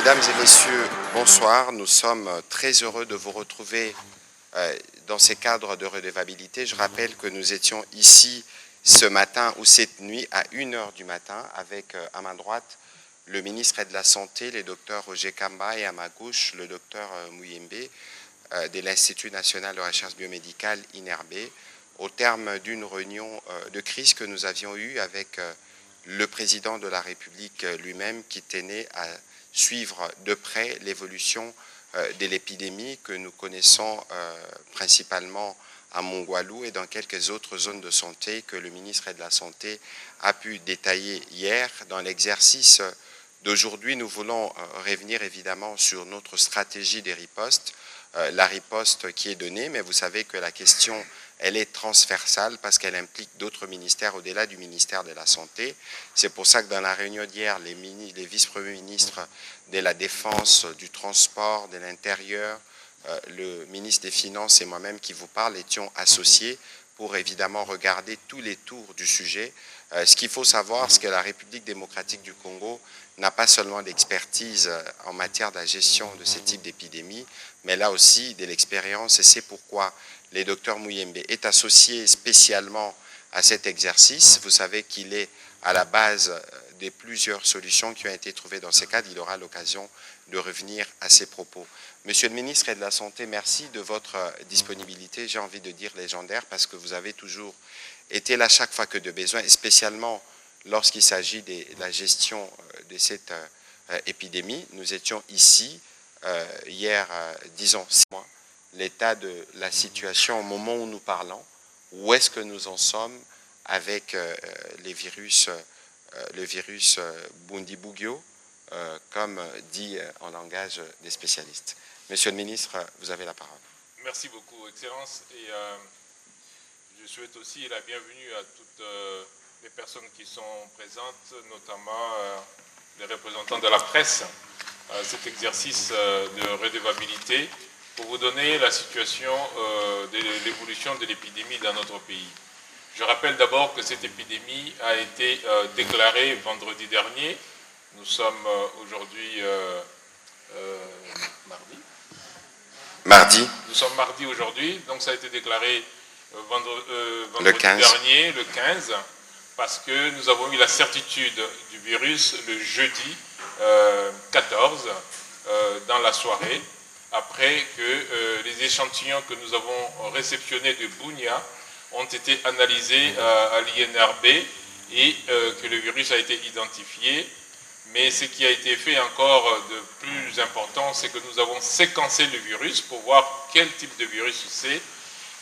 Mesdames et messieurs, bonsoir. Nous sommes très heureux de vous retrouver dans ces cadres de redevabilité. Je rappelle que nous étions ici ce matin ou cette nuit à 1h du matin avec à ma droite le ministre de la Santé, le docteur Roger Kamba, et à ma gauche le docteur Muyembe de l'Institut national de recherche biomédicale INRB, au terme d'une réunion de crise que nous avions eue avec le président de la République lui-même, qui tenait à suivre de près l'évolution de l'épidémie que nous connaissons principalement à Mongwalu et dans quelques autres zones de santé que le ministre de la Santé a pu détailler hier. Dans l'exercice d'aujourd'hui, nous voulons revenir évidemment sur notre stratégie des ripostes, la riposte qui est donnée, mais vous savez que la question elle est transversale parce qu'elle implique d'autres ministères au-delà du ministère de la Santé. C'est pour ça que dans la réunion d'hier, les vice-premiers ministres de la Défense, du Transport, de l'Intérieur, le ministre des Finances et moi-même qui vous parle étions associés pour évidemment regarder tous les tours du sujet. Ce qu'il faut savoir, c'est que la République démocratique du Congo n'a pas seulement d'expertise en matière de la gestion de ce type d'épidémie, mais là aussi de l'expérience, et c'est pourquoi le docteur Muyembe est associé spécialement à cet exercice. Vous savez qu'il est à la base de plusieurs solutions qui ont été trouvées dans ces cadres. Il aura l'occasion de revenir à ses propos. Monsieur le ministre de la Santé, merci de votre disponibilité, j'ai envie de dire légendaire, parce que vous avez toujours été là chaque fois que de besoin, et spécialement lorsqu'il s'agit de la gestion de cette épidémie. Nous étions ici hier, disons, 6 mois, l'état de la situation au moment où nous parlons, où est-ce que nous en sommes avec le virus Bundibugyo, comme dit en langage des spécialistes. Monsieur le ministre, vous avez la parole. Merci beaucoup, Excellence, et je souhaite aussi la bienvenue à toutes les personnes qui sont présentes, notamment les représentants de la presse, à cet exercice de redevabilité pour vous donner la situation de l'évolution de l'épidémie dans notre pays. Je rappelle d'abord que cette épidémie a été déclarée vendredi dernier. Nous sommes aujourd'hui mardi. Nous sommes mardi aujourd'hui, donc ça a été déclaré vendredi dernier, le 15, parce que nous avons eu la certitude du virus le jeudi 14, dans la soirée, après que les échantillons que nous avons réceptionnés de Bunia ont été analysés à l'INRB et que le virus a été identifié. Mais ce qui a été fait encore de plus important, c'est que nous avons séquencé le virus pour voir quel type de virus c'est.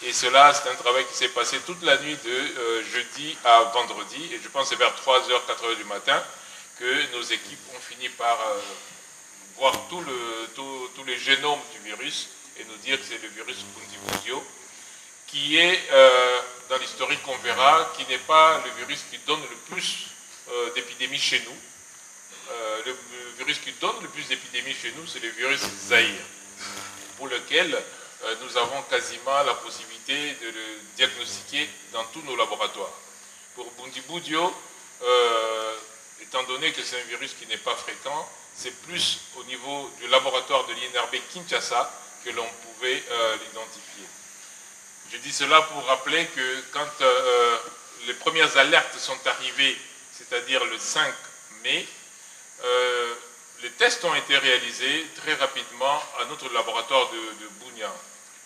Et cela, c'est un travail qui s'est passé toute la nuit de jeudi à vendredi. Et je pense que c'est vers 3h, 4h du matin que nos équipes ont fini par voir tous les génomes du virus et nous dire que c'est le virus Bundibugyo, qui est, dans l'historique qu'on verra, qui n'est pas le virus qui donne le plus d'épidémies chez nous. Le virus qui donne le plus d'épidémies chez nous, c'est le virus Zaïre, pour lequel nous avons quasiment la possibilité de le diagnostiquer dans tous nos laboratoires. Pour Bundibugyo, étant donné que c'est un virus qui n'est pas fréquent, c'est plus au niveau du laboratoire de l'INRB Kinshasa que l'on pouvait l'identifier. Je dis cela pour rappeler que quand les premières alertes sont arrivées, c'est-à-dire le 5 mai, les tests ont été réalisés très rapidement à notre laboratoire de Bunia.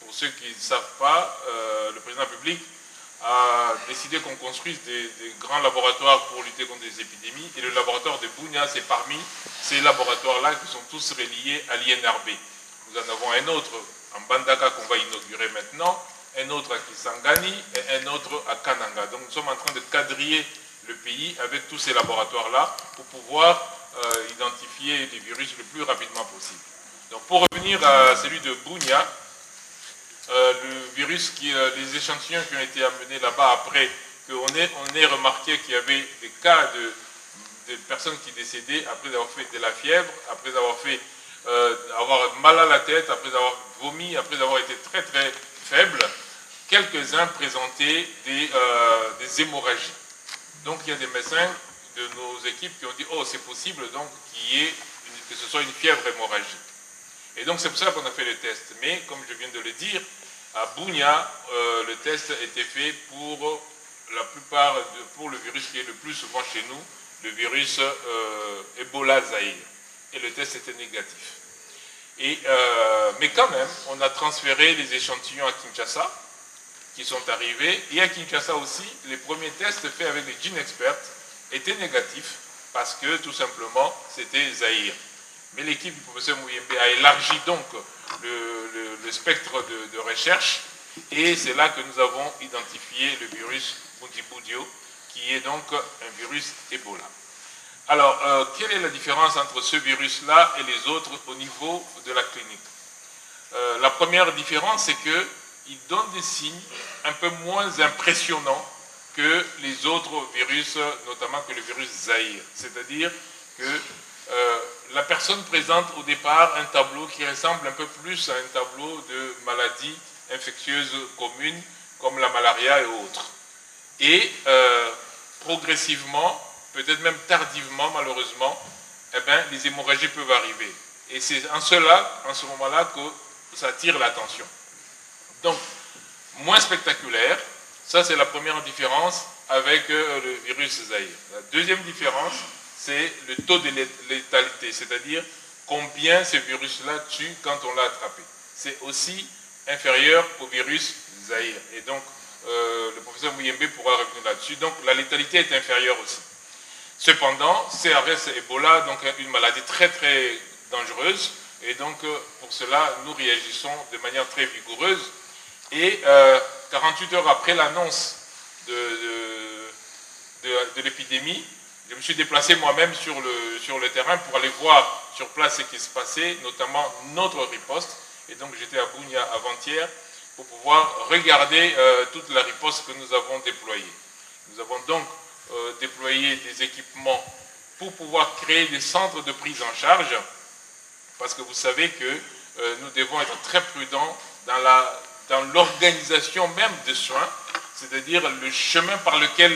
Pour ceux qui ne savent pas, le président de la République a décidé qu'on construise des grands laboratoires pour lutter contre les épidémies, et le laboratoire de Bunia, c'est parmi ces laboratoires-là qui sont tous reliés à l'INRB. Nous en avons un autre en Bandaka qu'on va inaugurer maintenant, un autre à Kisangani et un autre à Kananga. Donc nous sommes en train de quadriller le pays avec tous ces laboratoires-là pour pouvoir identifier les virus le plus rapidement possible. Donc pour revenir à celui de Bunia, le virus, les échantillons qui ont été amenés là-bas après qu'on ait remarqué qu'il y avait des cas de personnes qui décédaient après avoir fait de la fièvre, après avoir mal à la tête, après avoir vomi, après avoir été très très faible, quelques-uns présentaient des hémorragies. Donc il y a des médecins de nos équipes qui ont dit « Oh, c'est possible donc qu'il y ait que ce soit une fièvre hémorragique. Et donc c'est pour ça qu'on a fait le test. Mais comme je viens de le dire, à Bunia, le test était fait pour la plupart, pour le virus qui est le plus souvent chez nous, le virus Ebola Zaïre. Et le test était négatif. Mais quand même, on a transféré les échantillons à Kinshasa, qui sont arrivés. Et à Kinshasa aussi, les premiers tests faits avec les GeneXpert étaient négatifs, parce que tout simplement, c'était Zaïre. Mais l'équipe du professeur Muyembe a élargi donc le spectre de recherche, et c'est là que nous avons identifié le virus Bundibugyo, qui est donc un virus Ebola. Alors, quelle est la différence entre ce virus-là et les autres au niveau de la clinique? La première différence, c'est qu'il donne des signes un peu moins impressionnants que les autres virus, notamment que le virus Zaïre. C'est-à-dire que la personne présente au départ un tableau qui ressemble un peu plus à un tableau de maladies infectieuses communes, comme la malaria et autres. Et progressivement, peut-être même tardivement malheureusement, eh bien, les hémorragies peuvent arriver. Et c'est en ce moment-là que ça attire l'attention. Donc, moins spectaculaire, ça c'est la première différence avec le virus Zaïre. La deuxième différence, c'est le taux de létalité, c'est-à-dire combien ce virus-là tue quand on l'a attrapé. C'est aussi inférieur au virus Zaïre. Et donc, le professeur Muyembe pourra revenir là-dessus. Donc, la létalité est inférieure aussi. Cependant, CRS Ebola, donc une maladie très très dangereuse, et donc pour cela, nous réagissons de manière très vigoureuse. Et 48 heures après l'annonce de l'épidémie, je me suis déplacé moi-même sur le terrain pour aller voir sur place ce qui se passait, notamment notre riposte. Et donc j'étais à Bunia avant-hier pour pouvoir regarder toute la riposte que nous avons déployée. Nous avons donc déployé des équipements pour pouvoir créer des centres de prise en charge, parce que vous savez que nous devons être très prudents dans l'organisation même des soins, c'est-à-dire le chemin par lequel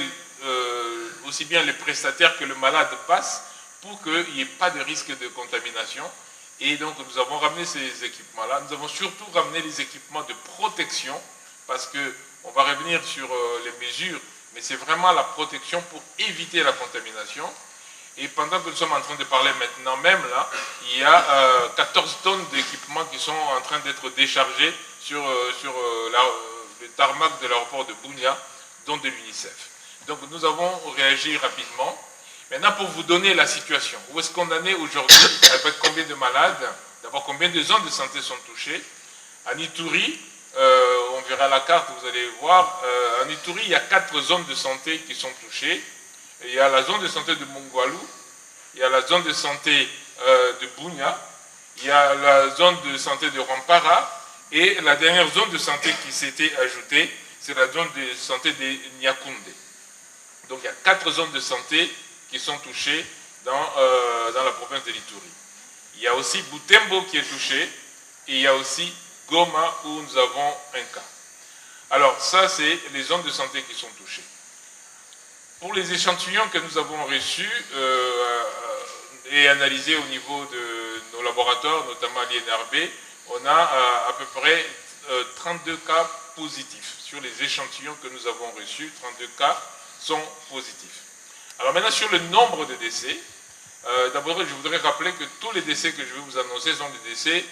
aussi bien les prestataires que le malade passent pour qu'il n'y ait pas de risque de contamination. Et donc nous avons ramené ces équipements-là. Nous avons surtout ramené les équipements de protection, parce qu'on va revenir sur les mesures, mais c'est vraiment la protection pour éviter la contamination. Et pendant que nous sommes en train de parler maintenant même, là, il y a 14 tonnes d'équipements qui sont en train d'être déchargés sur le tarmac de l'aéroport de Bunia, dont de l'UNICEF. Donc nous avons réagi rapidement. Maintenant, pour vous donner la situation, où est-ce qu'on en est aujourd'hui, avec combien de malades, d'abord combien de zones de santé sont touchées. À Ituri, on verra la carte, vous allez voir, en Ituri, il y a 4 zones de santé qui sont touchées. Il y a la zone de santé de Mongwalu, il y a la zone de santé de Bunia, il y a la zone de santé de Rampara, et la dernière zone de santé qui s'était ajoutée, c'est la zone de santé de Nyakunde. Donc il y a 4 zones de santé qui sont touchées dans la province de l'Ituri. Il y a aussi Butembo qui est touché, et il y a aussi Goma où nous avons un cas. Alors ça, c'est les zones de santé qui sont touchées. Pour les échantillons que nous avons reçus et analysés au niveau de nos laboratoires, notamment à l'INRB, on a à peu près 32 cas positifs. Sur les échantillons que nous avons reçus, 32 cas sont positifs. Alors maintenant, sur le nombre de décès, d'abord, je voudrais rappeler que tous les décès que je vais vous annoncer sont des décès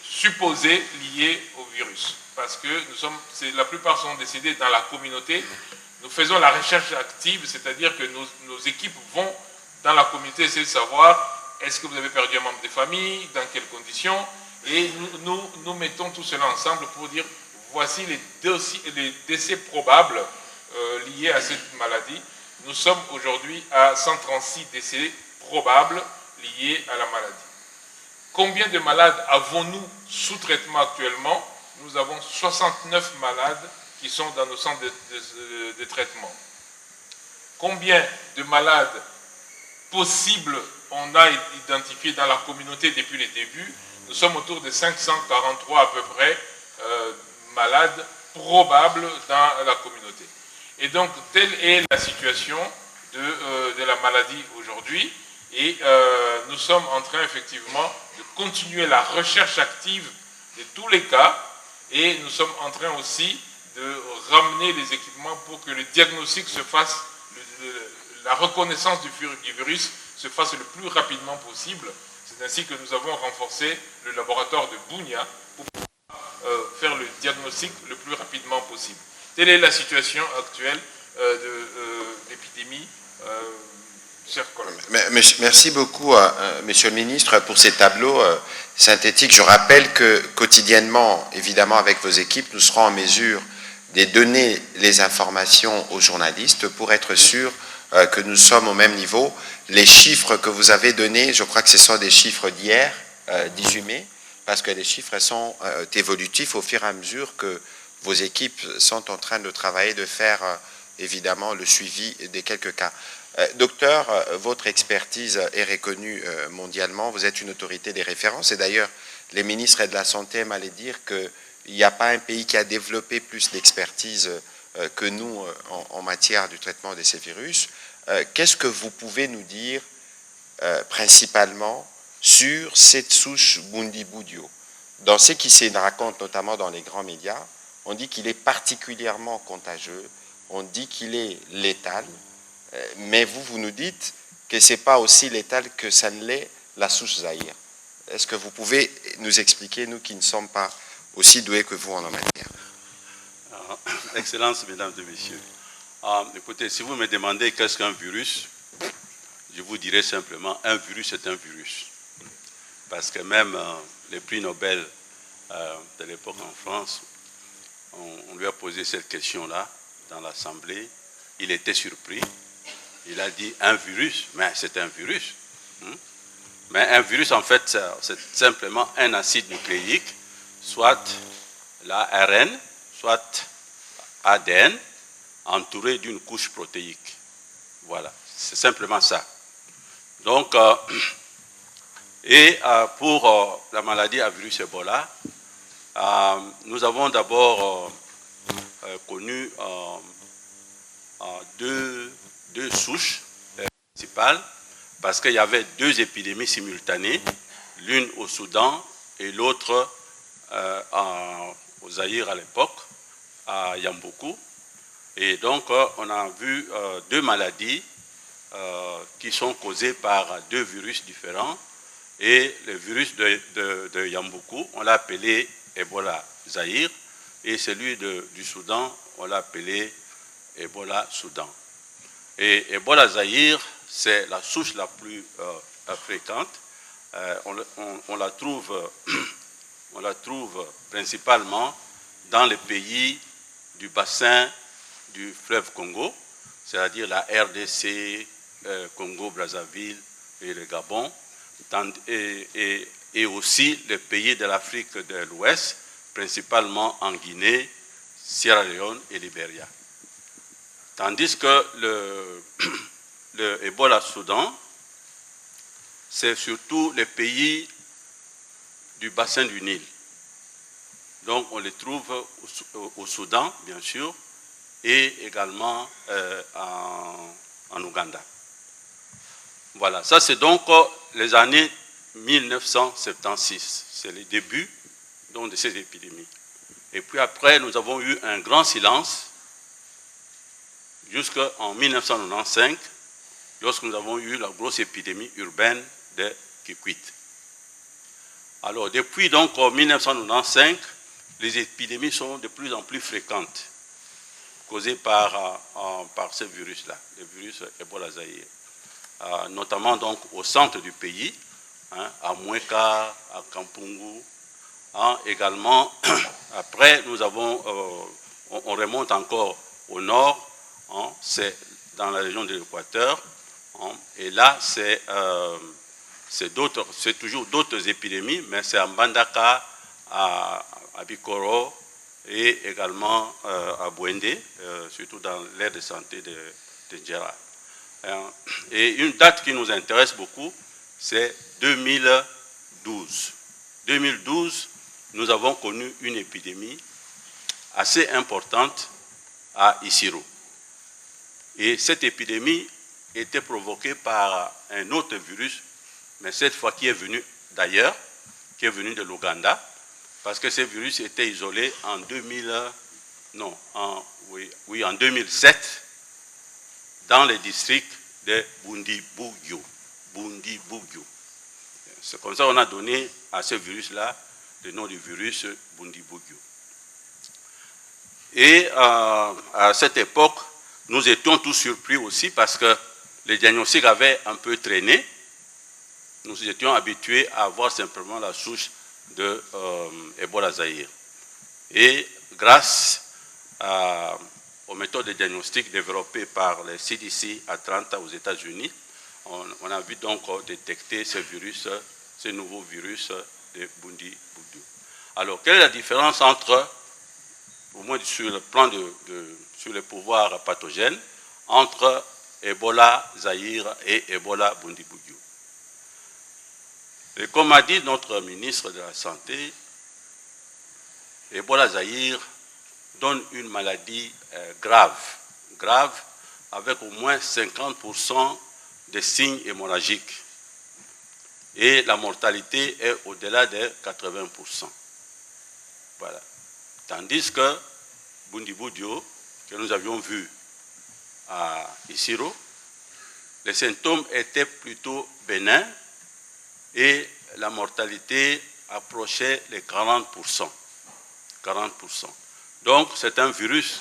supposés liés au virus. Parce que la plupart sont décédés dans la communauté. Nous faisons la recherche active, c'est-à-dire que nos équipes vont dans la communauté essayer de savoir est-ce que vous avez perdu un membre de famille, dans quelles conditions, et nous mettons tout cela ensemble pour dire voici les décès probables liés à cette maladie. Nous sommes aujourd'hui à 136 décès probables liés à la maladie. Combien de malades avons-nous sous traitement actuellement? Nous avons 69 malades qui sont dans nos centres de traitement. Combien de malades possibles on a identifiés dans la communauté depuis le début? Nous sommes autour de 543 à peu près malades probables dans la communauté. Et donc, telle est la situation de la maladie aujourd'hui. Et nous sommes en train effectivement de continuer la recherche active de tous les cas et nous sommes en train aussi de ramener les équipements pour que le diagnostic se fasse, la reconnaissance du virus se fasse le plus rapidement possible. C'est ainsi que nous avons renforcé le laboratoire de Bunia pour pouvoir faire le diagnostic le plus rapidement possible. Telle est la situation actuelle de l'épidémie. Merci beaucoup, Monsieur le Ministre, pour ces tableaux synthétiques. Je rappelle que quotidiennement, évidemment avec vos équipes, nous serons en mesure de donner les informations aux journalistes pour être sûr que nous sommes au même niveau. Les chiffres que vous avez donnés, je crois que ce sont des chiffres d'hier, 18 mai, parce que les chiffres sont évolutifs au fur et à mesure que vos équipes sont en train de travailler, de faire évidemment le suivi des quelques cas. Docteur, votre expertise est reconnue mondialement, vous êtes une autorité des références et d'ailleurs les ministres de la Santé m'allaient dire qu'il n'y a pas un pays qui a développé plus d'expertise que nous en matière du traitement de ces virus. Qu'est-ce que vous pouvez nous dire principalement sur cette souche Bundibugyo? Dans ce qui se raconte notamment dans les grands médias, on dit qu'il est particulièrement contagieux, on dit qu'il est létal, mais vous nous dites que ce n'est pas aussi létal que ça ne l'est la souche Zaïre. Est-ce que vous pouvez nous expliquer, nous qui ne sommes pas aussi doués que vous en la matière? Excellences, mesdames et messieurs. Écoutez, si vous me demandez qu'est-ce qu'un virus, je vous dirais simplement, un virus est un virus. Parce que même les prix Nobel de l'époque en France, on lui a posé cette question-là dans l'Assemblée. Il était surpris. Il a dit un virus, mais c'est un virus. Mais un virus, en fait, c'est simplement un acide nucléique, soit l'ARN, soit ADN, entouré d'une couche protéique. Voilà, c'est simplement ça. Donc, pour la maladie à virus Ebola, nous avons d'abord connu deux souches principales, parce qu'il y avait deux épidémies simultanées, l'une au Soudan et l'autre au Zaïre à l'époque, à Yambuku. Et donc, on a vu deux maladies qui sont causées par deux virus différents. Et le virus de Yambuku, on l'a appelé Ebola Zaïre, et celui du Soudan, on l'a appelé Ebola Soudan. Et Ebola Zaïre, c'est la souche la plus fréquente. On la trouve principalement dans les pays du bassin du fleuve Congo, c'est-à-dire la RDC, Congo-Brazzaville et le Gabon, et aussi les pays de l'Afrique de l'Ouest, principalement en Guinée, Sierra Leone et Libéria. Tandis que le Ebola Soudan, c'est surtout les pays du bassin du Nil. Donc on les trouve au Soudan, bien sûr, et également en Ouganda. Voilà, ça c'est donc les années 1976, c'est le début donc, de ces épidémies. Et puis après, nous avons eu un grand silence jusqu'en 1995, lorsque nous avons eu la grosse épidémie urbaine de Kikwit. Alors, depuis donc 1995, les épidémies sont de plus en plus fréquentes, causées par ce virus-là, le virus Ebola Zaïre. Notamment donc au centre du pays, à Moueka, à Kampungu. Également, après, nous avons, on remonte encore au nord, c'est dans la région de l'Équateur, et là, c'est toujours d'autres épidémies, mais c'est à Mbandaka, à Bikoro et également à Bouendé, surtout dans l'aire de santé de Djera. Et une date qui nous intéresse beaucoup, c'est 2012. 2012, nous avons connu une épidémie assez importante à Isiro. Et cette épidémie était provoquée par un autre virus, mais cette fois qui est venu d'ailleurs, qui est venu de l'Ouganda, parce que ce virus était isolé en 2007 dans les districts de Bundibugyo. C'est comme ça qu'on a donné à ce virus-là le nom du virus Bundibugyo. Et à cette époque, nous étions tous surpris aussi parce que les diagnostics avaient un peu traîné. Nous étions habitués à voir simplement la souche de Ebola Zaïre. Et grâce aux méthodes de diagnostic développées par les CDC à Atlanta aux États-Unis, on a vu donc détecter ce virus, ce nouveau virus de Bundibugyo. Alors, quelle est la différence entre, au moins sur le plan sur les pouvoirs pathogènes, entre Ebola Zaïre et Ebola Bundibugyo? Et comme a dit notre ministre de la Santé, Ebola Zaïre donne une maladie grave, avec au moins 50% de signes hémorragiques. Et la mortalité est au-delà de 80%. Voilà. Tandis que Bundibugyo, que nous avions vu à Isiro, les symptômes étaient plutôt bénins et la mortalité approchait les 40%. Donc, c'est un virus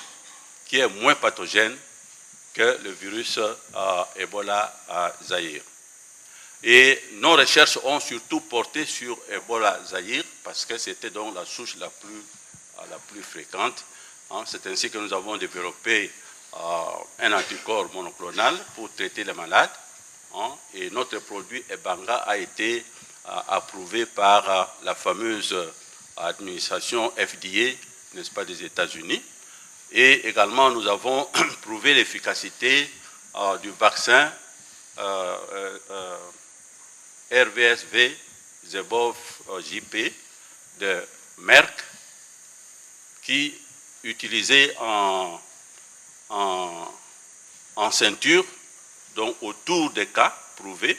qui est moins pathogène que le virus Ebola Zaïre. Et nos recherches ont surtout porté sur Ebola Zaïre parce que c'était donc la souche la plus fréquente. C'est ainsi que nous avons développé un anticorps monoclonal pour traiter les malades. Et notre produit Ebanga a été approuvé par la fameuse administration FDA, n'est-ce pas, des États-Unis. Et également, nous avons prouvé l'efficacité du vaccin RVSV Zebov JP de Merck, qui utilisé en ceinture, donc autour des cas prouvés.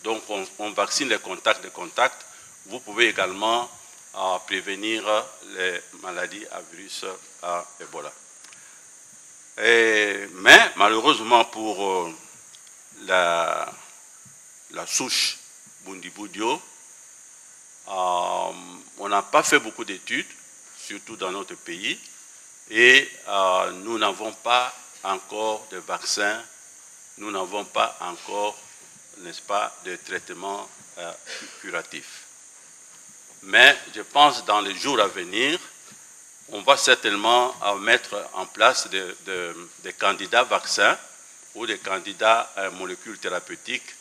Donc on vaccine les contacts de contact. Vous pouvez également prévenir les maladies à virus à Ebola. Mais malheureusement pour la souche Bundibugyo, on n'a pas fait beaucoup d'études, surtout dans notre pays, et nous n'avons pas encore de vaccin, nous n'avons pas encore, n'est-ce pas, de traitement curatif. Mais je pense dans les jours à venir, on va certainement mettre en place des candidats vaccins ou des candidats molécules thérapeutiques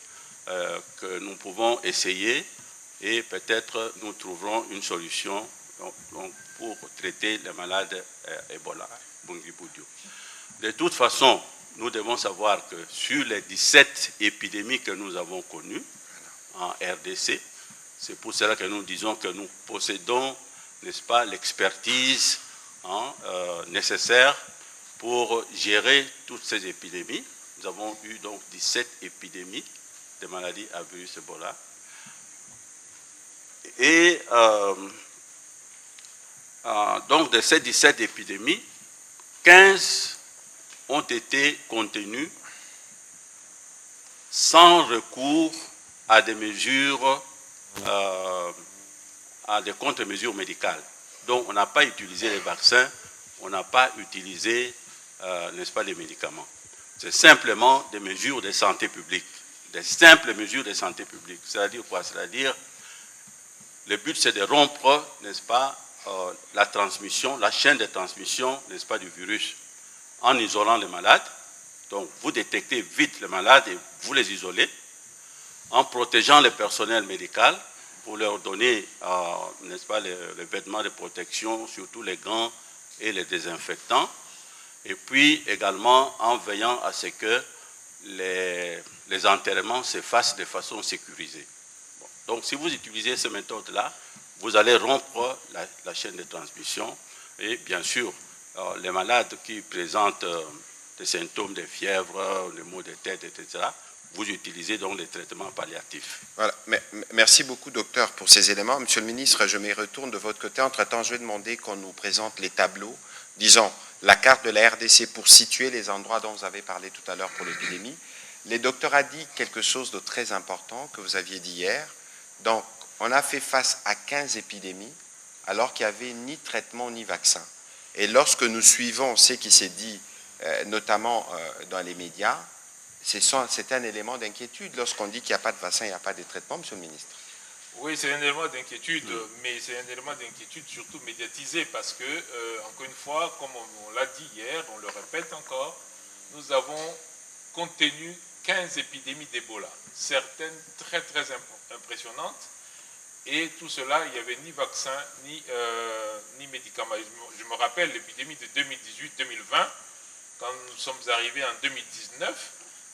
que nous pouvons essayer et peut-être nous trouverons une solution pour traiter les malades Ebola, Bundibugyo. De toute façon, nous devons savoir que sur les 17 épidémies que nous avons connues en RDC, c'est pour cela que nous disons que nous possédons, n'est-ce pas, l'expertise nécessaire pour gérer toutes ces épidémies. Nous avons eu donc 17 épidémies de maladies à virus Ebola. Et donc de ces 17 épidémies, 15 ont été contenues sans recours à des mesures, à des contre-mesures médicales. Donc on n'a pas utilisé les vaccins, on n'a pas utilisé, n'est-ce pas, les médicaments. C'est simplement des mesures de santé publique, des simples mesures de santé publique. C'est-à-dire quoi? C'est-à-dire, le but c'est de rompre, n'est-ce pas, la transmission, la chaîne de transmission, n'est-ce pas, du virus, en isolant les malades. Donc vous détectez vite les malades et vous les isolez, en protégeant le personnel médical, pour leur donner, n'est-ce pas, les vêtements de protection, surtout les gants et les désinfectants, et puis également en veillant à ce que les enterrements se fassent de façon sécurisée. Bon. Donc si vous utilisez ces méthodes-là, vous allez rompre la chaîne de transmission, et bien sûr, les malades qui présentent des symptômes de fièvre, des maux de tête, etc., vous utilisez donc les traitements palliatifs. Voilà. Merci beaucoup, docteur, pour ces éléments. Monsieur le ministre, je m'y retourne de votre côté. Entre-temps, je vais demander qu'on nous présente les tableaux, disons, la carte de la RDC pour situer les endroits dont vous avez parlé tout à l'heure pour l'épidémie. Le docteur a dit quelque chose de très important que vous aviez dit hier. Donc, on a fait face à 15 épidémies alors qu'il n'y avait ni traitement ni vaccin. Et lorsque nous suivons ce qui s'est dit, notamment dans les médias, c'est un élément d'inquiétude lorsqu'on dit qu'il n'y a pas de vaccin, il n'y a pas de traitement, monsieur le ministre. Oui, c'est un élément d'inquiétude, mais c'est un élément d'inquiétude surtout médiatisé parce que, encore une fois, comme on l'a dit hier, on le répète encore, nous avons contenu 15 épidémies d'Ebola, certaines très très impressionnantes, et tout cela, il n'y avait ni vaccin, ni médicaments. Je me rappelle l'épidémie de 2018-2020, quand nous sommes arrivés en 2019,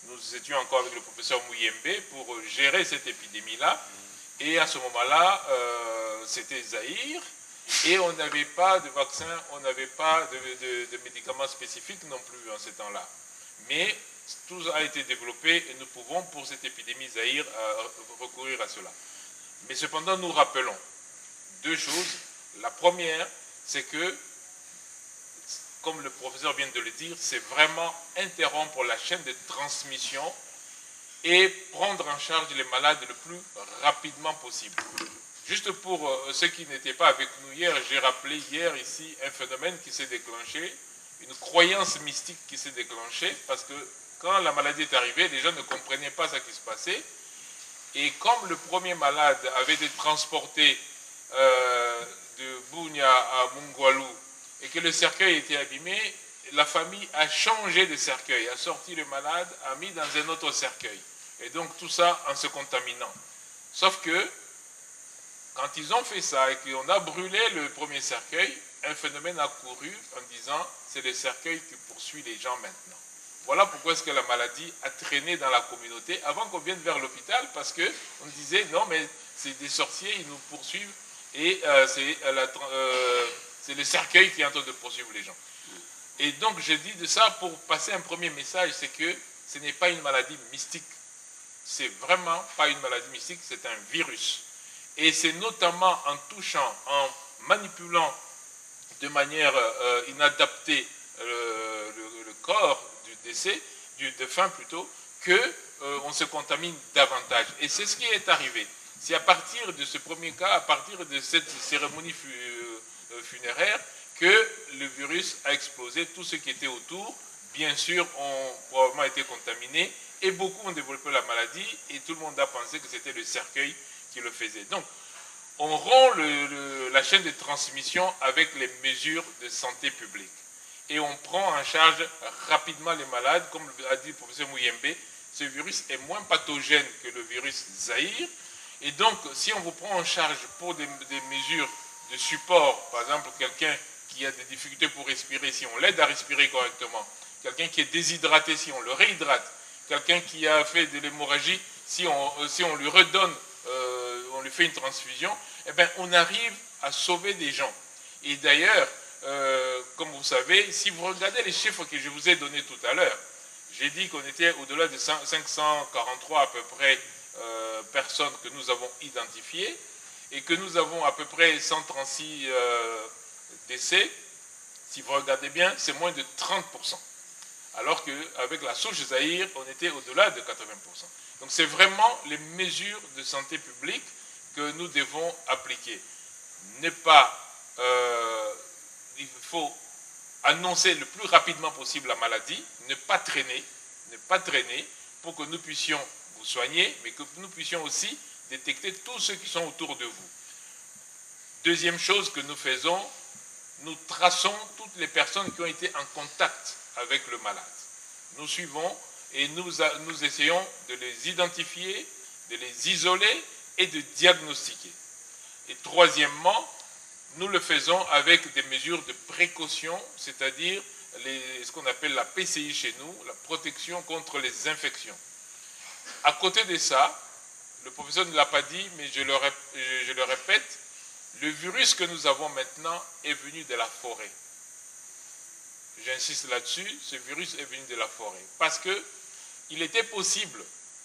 nous étions encore avec le professeur Mouyembe pour gérer cette épidémie-là. Et à ce moment-là, c'était Zaïre. Et on n'avait pas de vaccin, on n'avait pas de médicaments spécifiques non plus en ce temps-là. Mais tout a été développé et nous pouvons, pour cette épidémie Zaïre, recourir à cela. Mais cependant, nous rappelons deux choses. La première, c'est que, comme le professeur vient de le dire, c'est vraiment interrompre la chaîne de transmission et prendre en charge les malades le plus rapidement possible. Juste pour ceux qui n'étaient pas avec nous hier, j'ai rappelé hier ici un phénomène qui s'est déclenché, une croyance mystique qui s'est déclenchée, parce que quand la maladie est arrivée, les gens ne comprenaient pas ce qui se passait. Et comme le premier malade avait été transporté de Bunia à Mungwalu, et que le cercueil était abîmé, la famille a changé de cercueil, a sorti le malade, a mis dans un autre cercueil. Et donc tout ça en se contaminant. Sauf que, quand ils ont fait ça et qu'on a brûlé le premier cercueil, un phénomène a couru en disant c'est le cercueil qui poursuit les gens maintenant. Voilà pourquoi est-ce que la maladie a traîné dans la communauté avant qu'on vienne vers l'hôpital, parce qu'on disait non mais c'est des sorciers, ils nous poursuivent et c'est le cercueil qui est en train de poursuivre les gens. Et donc je dis de ça pour passer un premier message, c'est que ce n'est pas une maladie mystique. C'est vraiment pas une maladie mystique, c'est un virus. Et c'est notamment en touchant, en manipulant de manière inadaptée le corps du décès, du défunt plutôt, qu'on se contamine davantage. Et c'est ce qui est arrivé. C'est à partir de ce premier cas, à partir de cette cérémonie funéraire, que le virus a explosé. Tous ceux qui étaient autour, bien sûr, ont probablement été contaminés et beaucoup ont développé la maladie et tout le monde a pensé que c'était le cercueil qui le faisait. Donc, on rompt la chaîne de transmission avec les mesures de santé publique et on prend en charge rapidement les malades. Comme a dit le professeur Mouyembe, ce virus est moins pathogène que le virus Zaïre. Et donc, si on vous prend en charge pour des mesures de support, par exemple, quelqu'un qui a des difficultés pour respirer, si on l'aide à respirer correctement, quelqu'un qui est déshydraté, si on le réhydrate, quelqu'un qui a fait de l'hémorragie, si on lui redonne, on lui fait une transfusion, eh bien, on arrive à sauver des gens. Et d'ailleurs, comme vous savez, si vous regardez les chiffres que je vous ai donnés tout à l'heure, j'ai dit qu'on était au-delà de 543 à peu près personnes que nous avons identifiées et que nous avons à peu près 136 décès. Si vous regardez bien, c'est moins de 30%. Alors qu'avec la souche Zaïre, on était au-delà de 80%. Donc c'est vraiment les mesures de santé publique que nous devons appliquer. Il faut annoncer le plus rapidement possible la maladie, ne pas traîner pour que nous puissions vous soigner, mais que nous puissions aussi détecter tous ceux qui sont autour de vous. Deuxième chose que nous faisons, nous traçons toutes les personnes qui ont été en contact avec le malade. Nous suivons et nous essayons de les identifier, de les isoler et de diagnostiquer. Et troisièmement, nous le faisons avec des mesures de précaution, c'est-à-dire ce qu'on appelle la PCI chez nous, la protection contre les infections. À côté de ça, le professeur ne l'a pas dit, mais je le répète, le virus que nous avons maintenant est venu de la forêt. J'insiste là-dessus, ce virus est venu de la forêt. Parce qu'il était possible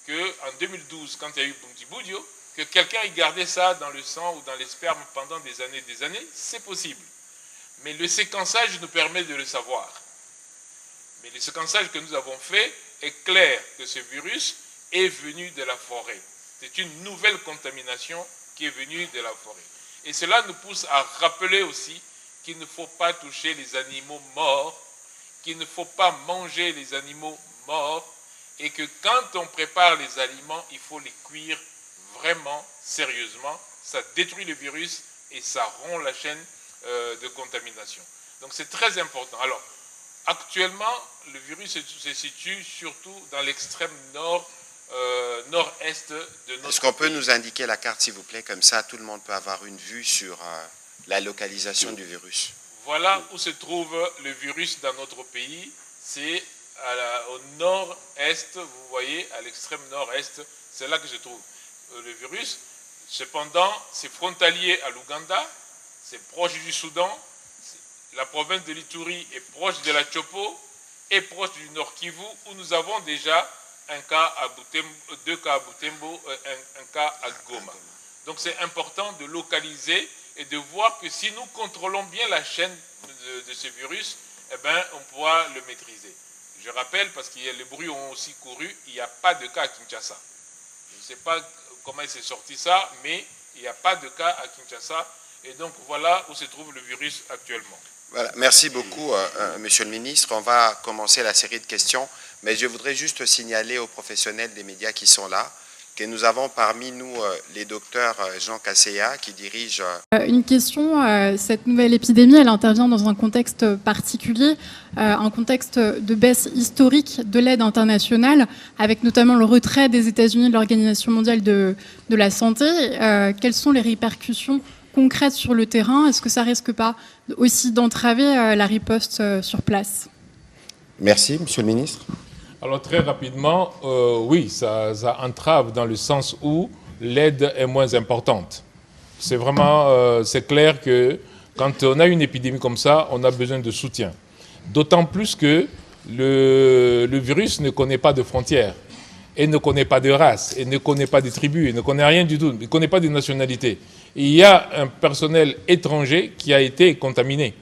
qu'en 2012, quand il y a eu Bundibugyo, que quelqu'un ait gardé ça dans le sang ou dans les spermes pendant des années, c'est possible. Mais le séquençage nous permet de le savoir. Mais le séquençage que nous avons fait est clair que ce virus est venu de la forêt. C'est une nouvelle contamination qui est venue de la forêt. Et cela nous pousse à rappeler aussi qu'il ne faut pas toucher les animaux morts, qu'il ne faut pas manger les animaux morts, et que quand on prépare les aliments, il faut les cuire vraiment sérieusement. Ça détruit le virus et ça rompt la chaîne de contamination. Donc c'est très important. Alors, actuellement, le virus se situe surtout dans l'extrême nord-est de notre Est-ce qu'on peut nous indiquer la carte, s'il vous plaît? Comme ça, tout le monde peut avoir une vue sur la localisation du virus. Voilà où se trouve le virus dans notre pays. C'est au nord-est, vous voyez, à l'extrême nord-est, c'est là que se trouve le virus. Cependant, c'est frontalier à l'Ouganda, c'est proche du Soudan, la province de l'Ituri est proche de la Chopo et proche du Nord Kivu, où nous avons déjà un cas à Butembo, 2 cas à Butembo, un cas à Goma. Donc c'est important de localiser et de voir que si nous contrôlons bien la chaîne de ce virus, eh ben, on pourra le maîtriser. Je rappelle, parce que les bruits ont aussi couru, il n'y a pas de cas à Kinshasa. Je ne sais pas comment il s'est sorti ça, mais il n'y a pas de cas à Kinshasa. Et donc voilà où se trouve le virus actuellement. Voilà. Merci beaucoup, Monsieur le Ministre. On va commencer la série de questions, mais je voudrais juste signaler aux professionnels des médias qui sont là que nous avons parmi nous les docteurs Jean Kasseya qui dirige... Une question, cette nouvelle épidémie, elle intervient dans un contexte particulier, un contexte de baisse historique de l'aide internationale, avec notamment le retrait des États-Unis de l'Organisation mondiale de la santé. Quelles sont les répercussions concrètes sur le terrain? Est-ce que ça risque pas aussi d'entraver la riposte sur place? Merci, Monsieur le Ministre. Alors très rapidement, oui, ça entrave dans le sens où l'aide est moins importante. C'est vraiment, c'est clair que quand on a une épidémie comme ça, on a besoin de soutien. D'autant plus que le virus ne connaît pas de frontières, et ne connaît pas de race, et ne connaît pas de tribus, il ne connaît rien du tout, il ne connaît pas de nationalité. Et il y a un personnel étranger qui a été contaminé,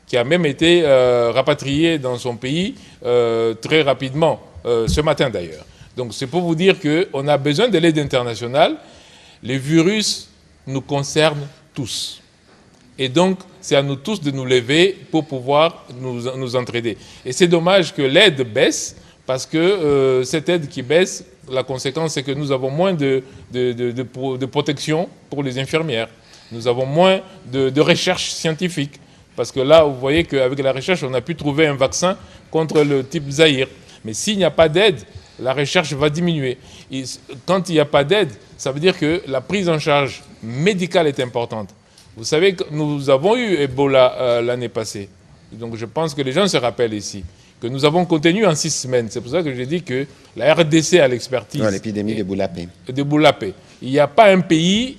qui a même été rapatrié dans son pays très rapidement, ce matin d'ailleurs. Donc c'est pour vous dire qu'on a besoin de l'aide internationale. Les virus nous concernent tous. Et donc c'est à nous tous de nous lever pour pouvoir nous entraider. Et c'est dommage que l'aide baisse, parce que cette aide qui baisse, la conséquence c'est que nous avons moins de protection pour les infirmières. Nous avons moins de recherche scientifique. Parce que là, vous voyez qu'avec la recherche, on a pu trouver un vaccin contre le type Zaïre. Mais s'il n'y a pas d'aide, la recherche va diminuer. Et quand il n'y a pas d'aide, ça veut dire que la prise en charge médicale est importante. Vous savez que nous avons eu Ebola l'année passée. Donc je pense que les gens se rappellent ici que nous avons contenu en 6 semaines. C'est pour ça que j'ai dit que la RDC a l'expertise. L'épidémie d'Ebola-P. d'Ebola-P. Il n'y a pas un pays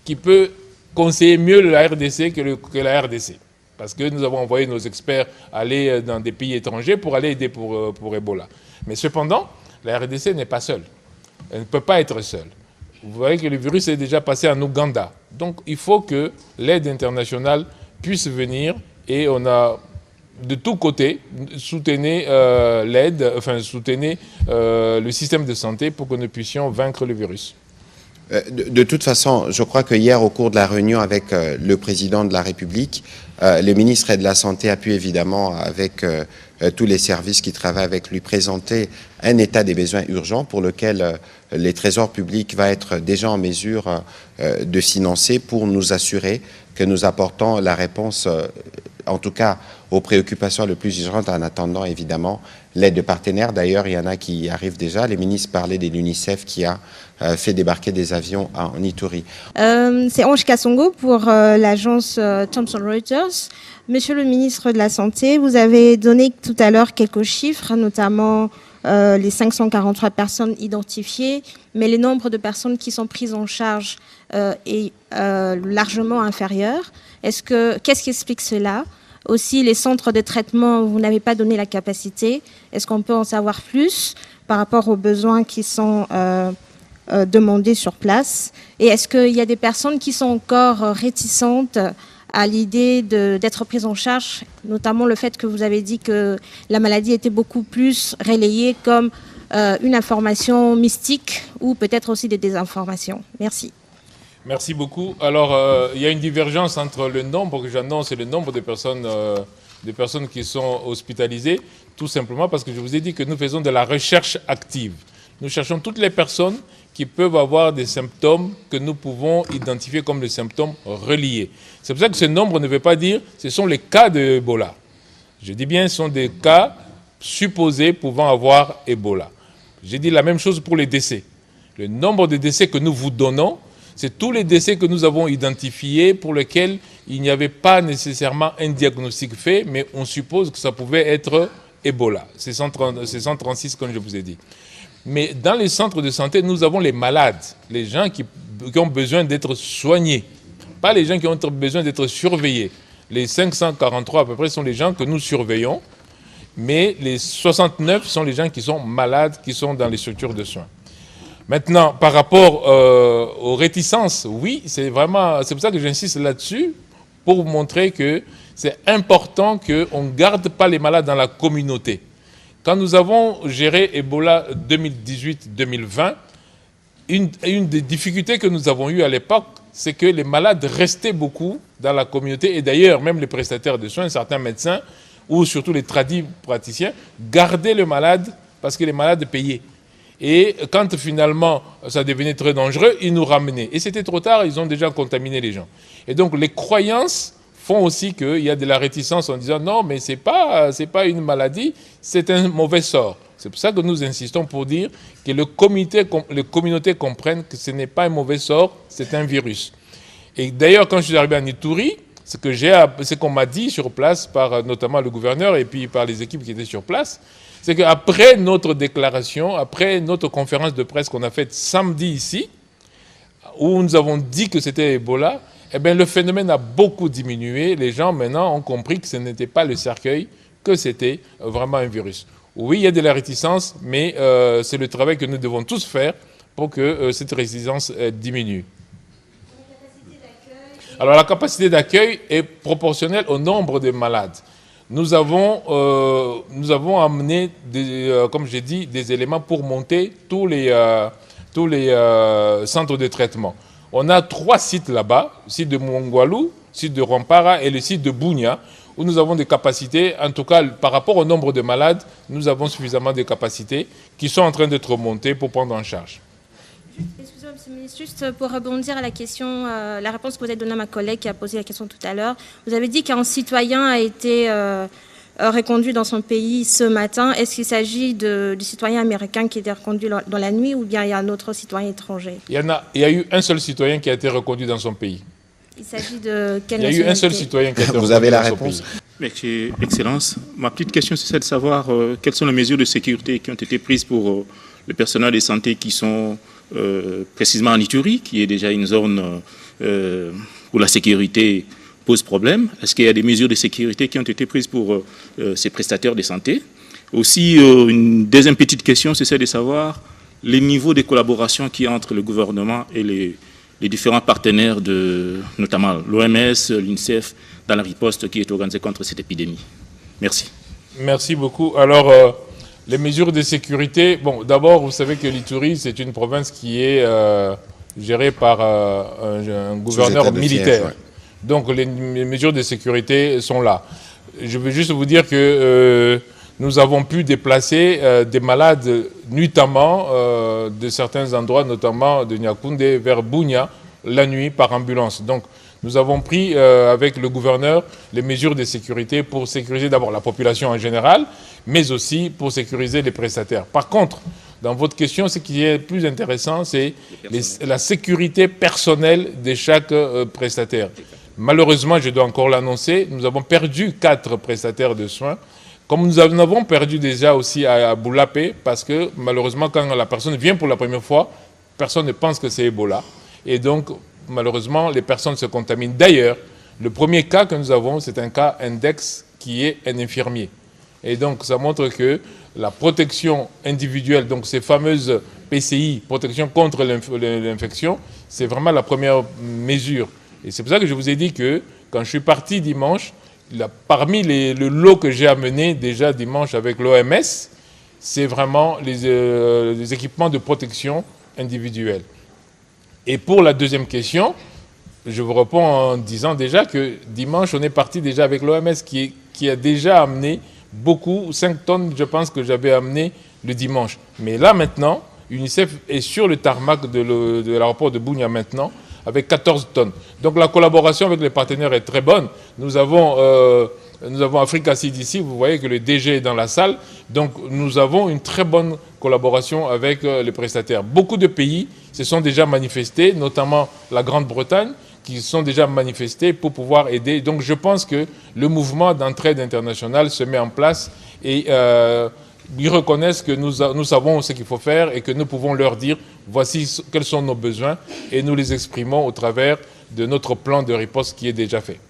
qui peut conseiller mieux la RDC que la RDC. Parce que nous avons envoyé nos experts aller dans des pays étrangers pour aller aider pour Ebola. Mais cependant, la RDC n'est pas seule. Elle ne peut pas être seule. Vous voyez que le virus est déjà passé en Ouganda. Donc il faut que l'aide internationale puisse venir et on a de tous côtés soutenez l'aide, enfin soutenez le système de santé pour que nous puissions vaincre le virus. De toute façon, je crois que hier, au cours de la réunion avec le président de la République, le ministre de la Santé a pu évidemment, avec tous les services qui travaillent avec lui, présenter un état des besoins urgents pour lequel les trésors publics va être déjà en mesure de financer pour nous assurer que nous apportons la réponse, en tout cas aux préoccupations les plus urgentes, en attendant évidemment l'aide de partenaires. D'ailleurs, il y en a qui arrivent déjà. Les ministres parlaient de l'UNICEF qui a fait débarquer des avions en Ituri. C'est Ange Kassongo pour l'agence Thomson Reuters. Monsieur le ministre de la Santé, vous avez donné tout à l'heure quelques chiffres, notamment les 543 personnes identifiées, mais le nombre de personnes qui sont prises en charge est largement inférieur. Qu'est-ce qui explique cela? Aussi, les centres de traitement, vous n'avez pas donné la capacité. Est-ce qu'on peut en savoir plus par rapport aux besoins qui sont demandés sur place? Et est-ce qu'il y a des personnes qui sont encore réticentes à l'idée d'être prises en charge, notamment le fait que vous avez dit que la maladie était beaucoup plus relayée comme une information mystique ou peut-être aussi des désinformations? Merci. Merci beaucoup. Alors, il y a une divergence entre le nombre que j'annonce et le nombre de personnes qui sont hospitalisées, tout simplement parce que je vous ai dit que nous faisons de la recherche active. Nous cherchons toutes les personnes qui peuvent avoir des symptômes que nous pouvons identifier comme des symptômes reliés. C'est pour ça que ce nombre ne veut pas dire que ce sont les cas de Ebola. Je dis bien, ce sont des cas supposés pouvant avoir Ebola. J'ai dit la même chose pour les décès. Le nombre de décès que nous vous donnons, c'est tous les décès que nous avons identifiés pour lesquels il n'y avait pas nécessairement un diagnostic fait, mais on suppose que ça pouvait être Ebola. C'est 136 comme je vous ai dit. Mais dans les centres de santé, nous avons les malades, les gens qui ont besoin d'être soignés, pas les gens qui ont besoin d'être surveillés. Les 543 à peu près sont les gens que nous surveillons, mais les 69 sont les gens qui sont malades, qui sont dans les structures de soins. Maintenant, par rapport aux réticences, oui, c'est pour ça que j'insiste là-dessus, pour vous montrer que c'est important qu'on ne garde pas les malades dans la communauté. Quand nous avons géré Ebola 2018-2020, une des difficultés que nous avons eues à l'époque, c'est que les malades restaient beaucoup dans la communauté, et d'ailleurs, même les prestataires de soins, certains médecins, ou surtout les praticiens, gardaient le malade parce que les malades payaient. Et quand finalement ça devenait très dangereux, ils nous ramenaient. Et c'était trop tard, ils ont déjà contaminé les gens. Et donc les croyances font aussi qu'il y a de la réticence en disant non, mais c'est pas une maladie, c'est un mauvais sort. C'est pour ça que nous insistons pour dire que les communautés comprennent que ce n'est pas un mauvais sort, c'est un virus. Et d'ailleurs, quand je suis arrivé à Ituri, ce qu'on m'a dit sur place par notamment le gouverneur et puis par les équipes qui étaient sur place, c'est qu'après notre déclaration, après notre conférence de presse qu'on a faite samedi ici, où nous avons dit que c'était Ebola, eh bien, le phénomène a beaucoup diminué. Les gens maintenant ont compris que ce n'était pas le cercueil, que c'était vraiment un virus. Oui, il y a de la réticence, mais c'est le travail que nous devons tous faire pour que cette réticence diminue. Alors la capacité d'accueil est proportionnelle au nombre de malades. Nous avons amené, comme j'ai dit, des éléments pour monter tous les centres de traitement. On a 3 sites là-bas, le site de Mongwalu, le site de Rwampara et le site de Bunia, où nous avons des capacités, en tout cas par rapport au nombre de malades, nous avons suffisamment de capacités qui sont en train d'être montées pour prendre en charge. Excusez-moi, Monsieur le ministre, juste pour rebondir à la question, la réponse que vous avez donnée à ma collègue qui a posé la question tout à l'heure, vous avez dit qu'un citoyen a été reconduit dans son pays ce matin. Est-ce qu'il s'agit du citoyen américain qui a été reconduit dans la nuit ou bien il y a un autre citoyen étranger? Il y a eu un seul citoyen qui a été reconduit dans son pays. Il s'agit de quelle nationalité? Il y a eu un seul citoyen qui a été reconduit. Vous avez la dans son réponse. pays. Merci, Excellence. Ma petite question, c'est de savoir quelles sont les mesures de sécurité qui ont été prises pour le personnel de santé qui sont précisément en Ituri, qui est déjà une zone où la sécurité pose problème. Est-ce qu'il y a des mesures de sécurité qui ont été prises pour ces prestataires de santé? Aussi, une deuxième petite question, c'est celle de savoir les niveaux de collaboration qu'il y a entre le gouvernement et les différents partenaires, notamment l'OMS, l'UNICEF, dans la riposte qui est organisée contre cette épidémie. Merci. Merci beaucoup. Alors, les mesures de sécurité, bon, d'abord, vous savez que l'Ituri, c'est une province qui est gérée par un gouverneur militaire. Ouais. Donc, les mesures de sécurité sont là. Je veux juste vous dire que nous avons pu déplacer des malades nuitamment de certains endroits, notamment de Nyakoundé vers Bunia, la nuit par ambulance. Donc, nous avons pris avec le gouverneur les mesures de sécurité pour sécuriser d'abord la population en général, mais aussi pour sécuriser les prestataires. Par contre, dans votre question, ce qui est plus intéressant, c'est la sécurité personnelle de chaque prestataire. Malheureusement, je dois encore l'annoncer, nous avons perdu 4 prestataires de soins, comme nous en avons perdu déjà aussi à Boulapé, parce que malheureusement, quand la personne vient pour la première fois, personne ne pense que c'est Ebola. Et donc, malheureusement, les personnes se contaminent. D'ailleurs, Le premier cas que nous avons, c'est un cas index qui est un infirmier. Et donc, ça montre que la protection individuelle, donc ces fameuses PCI, protection contre l'infection, c'est vraiment la première mesure. Et c'est pour ça que je vous ai dit que quand je suis parti dimanche, parmi le lot que j'ai amené déjà dimanche avec l'OMS, c'est vraiment les équipements de protection individuelle. Et pour la deuxième question, je vous réponds en disant déjà que dimanche, on est parti déjà avec l'OMS qui a déjà amené beaucoup, 5 tonnes, je pense que j'avais amené le dimanche. Mais là maintenant, UNICEF est sur le tarmac de l'aéroport de Bunia maintenant, avec 14 tonnes. Donc la collaboration avec les partenaires est très bonne. Nous avons Africa CDC, vous voyez que le DG est dans la salle. Donc nous avons une très bonne collaboration avec les prestataires. Beaucoup de pays se sont déjà manifestés, notamment la Grande-Bretagne, qui sont déjà manifestés pour pouvoir aider. Donc je pense que le mouvement d'entraide internationale se met en place et ils reconnaissent que nous savons ce qu'il faut faire et que nous pouvons leur dire voici quels sont nos besoins et nous les exprimons au travers de notre plan de riposte qui est déjà fait.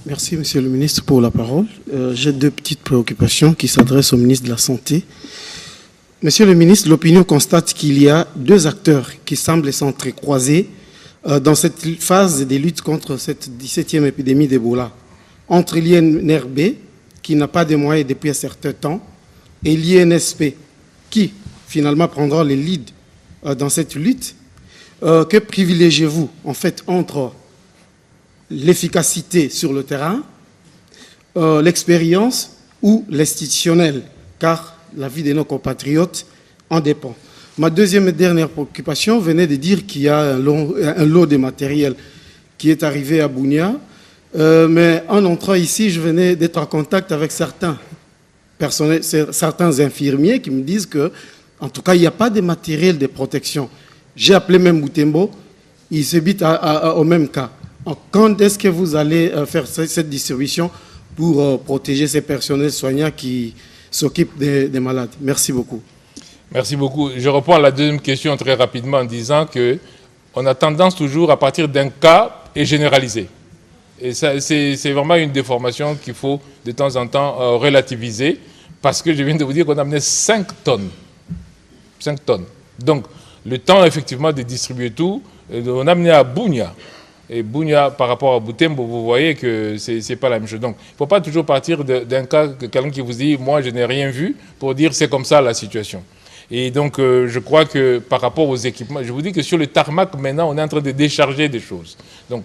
Merci Monsieur le Ministre pour la parole. J'ai 2 petites préoccupations qui s'adressent au ministre de la Santé. Monsieur le ministre, l'opinion constate qu'il y a 2 acteurs qui semblent s'entrecroiser dans cette phase des luttes contre cette 17e épidémie d'Ebola, entre l'INRB, qui n'a pas de moyens depuis un certain temps, et l'INSP, qui finalement prendra le lead dans cette lutte. Que privilégiez-vous en fait entre l'efficacité sur le terrain, l'expérience ou l'institutionnel, car la vie de nos compatriotes en dépend. Ma deuxième et dernière préoccupation venait de dire qu'il y a un lot de matériel qui est arrivé à Bunia, mais en entrant ici, je venais d'être en contact avec certains infirmiers qui me disent que, en tout cas, il n'y a pas de matériel de protection. J'ai appelé même Boutembo, il se bute au même cas. Quand est-ce que vous allez faire cette distribution pour protéger ces personnels soignants qui s'occupent des malades? Merci beaucoup. Merci beaucoup. Je réponds à la deuxième question très rapidement en disant qu'on a tendance toujours à partir d'un cas et généraliser. Et ça, c'est vraiment une déformation qu'il faut de temps en temps relativiser, parce que je viens de vous dire qu'on a amené 5 tonnes. 5 tonnes. Donc, le temps, effectivement, de distribuer tout, on a amené à Bunia. Et Bunia, par rapport à Boutembo, vous voyez que ce n'est pas la même chose. Donc, il ne faut pas toujours partir d'un cas, quelqu'un qui vous dit « moi, je n'ai rien vu », pour dire « c'est comme ça la situation ». Et donc, je crois que par rapport aux équipements, je vous dis que sur le tarmac, maintenant, on est en train de décharger des choses. Donc,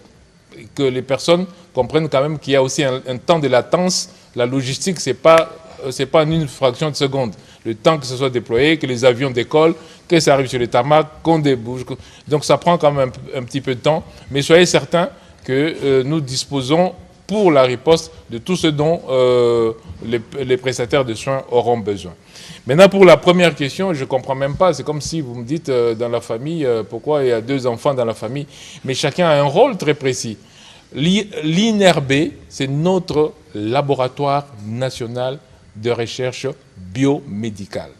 que les personnes comprennent quand même qu'il y a aussi un temps de latence. La logistique, ce n'est pas en une fraction de seconde. Le temps que ce soit déployé, que les avions décollent, que ça arrive sur le tarmac, qu'on débouche. Donc, ça prend quand même un petit peu de temps. Mais soyez certains que nous disposons pour la riposte de tout ce dont les prestataires de soins auront besoin. Maintenant, pour la première question, je ne comprends même pas. C'est comme si vous me dites dans la famille, pourquoi il y a 2 enfants dans la famille. Mais chacun a un rôle très précis. L'INRB, c'est notre laboratoire national de recherche biomédicale.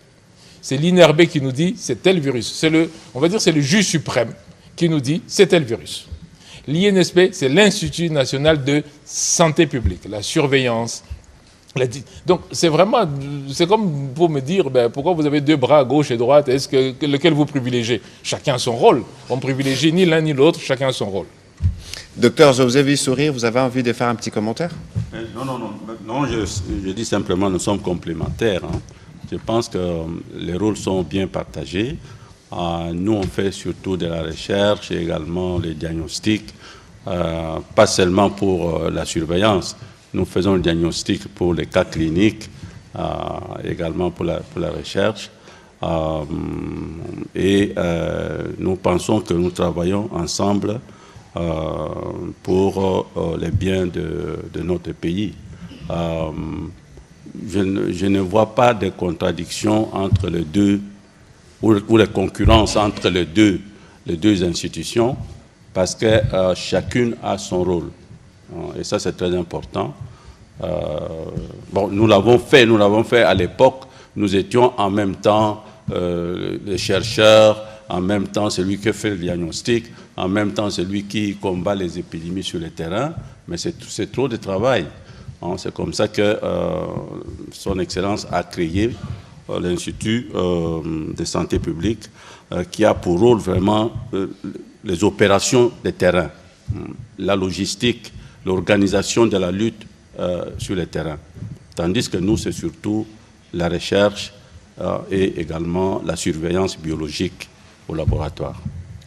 C'est l'INRB qui nous dit c'est tel virus. On va dire c'est le juge suprême qui nous dit c'est tel virus. L'INSP, c'est l'Institut national de santé publique, la surveillance. Donc, c'est comme pour me dire, pourquoi vous avez 2 bras à gauche et droite, lequel vous privilégiez? Chacun a son rôle. On ne privilégie ni l'un ni l'autre, chacun a son rôle. Docteur, je vous ai vu sourire, vous avez envie de faire un petit commentaire? Non, je dis simplement nous sommes complémentaires. Hein. Je pense que les rôles sont bien partagés. Nous, on fait surtout de la recherche et également les diagnostics, pas seulement pour la surveillance. Nous faisons le diagnostic pour les cas cliniques, également pour la recherche. Nous pensons que nous travaillons ensemble pour les biens de notre pays. Je ne vois pas de contradiction entre les deux, ou les concurrences entre les deux institutions, parce que chacune a son rôle. Et ça, c'est très important. Nous l'avons fait à l'époque. Nous étions en même temps les chercheurs, en même temps celui qui fait le diagnostic, en même temps celui qui combat les épidémies sur le terrain, mais c'est trop de travail. C'est comme ça que Son Excellence a créé l'Institut de santé publique qui a pour rôle vraiment les opérations de terrain, la logistique, l'organisation de la lutte sur le terrain. Tandis que nous, c'est surtout la recherche et également la surveillance biologique au laboratoire.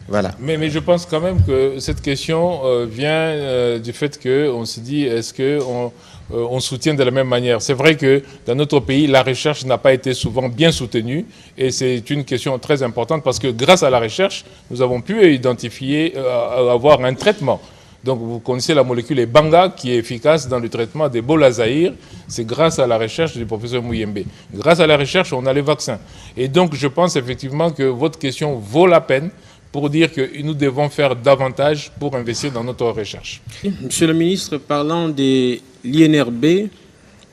Voilà. Mais je pense quand même que cette question vient du fait qu'on se dit, est-ce qu'on soutient de la même manière? C'est vrai que dans notre pays, la recherche n'a pas été souvent bien soutenue et c'est une question très importante parce que grâce à la recherche, nous avons pu identifier, avoir un traitement. Donc vous connaissez la molécule Ebanga qui est efficace dans le traitement d'Ebola Zaïre. C'est grâce à la recherche du professeur Muyembe. Grâce à la recherche, on a les vaccins. Et donc je pense effectivement que votre question vaut la peine pour dire que nous devons faire davantage pour investir dans notre recherche. Monsieur le ministre, parlant de l'INRB,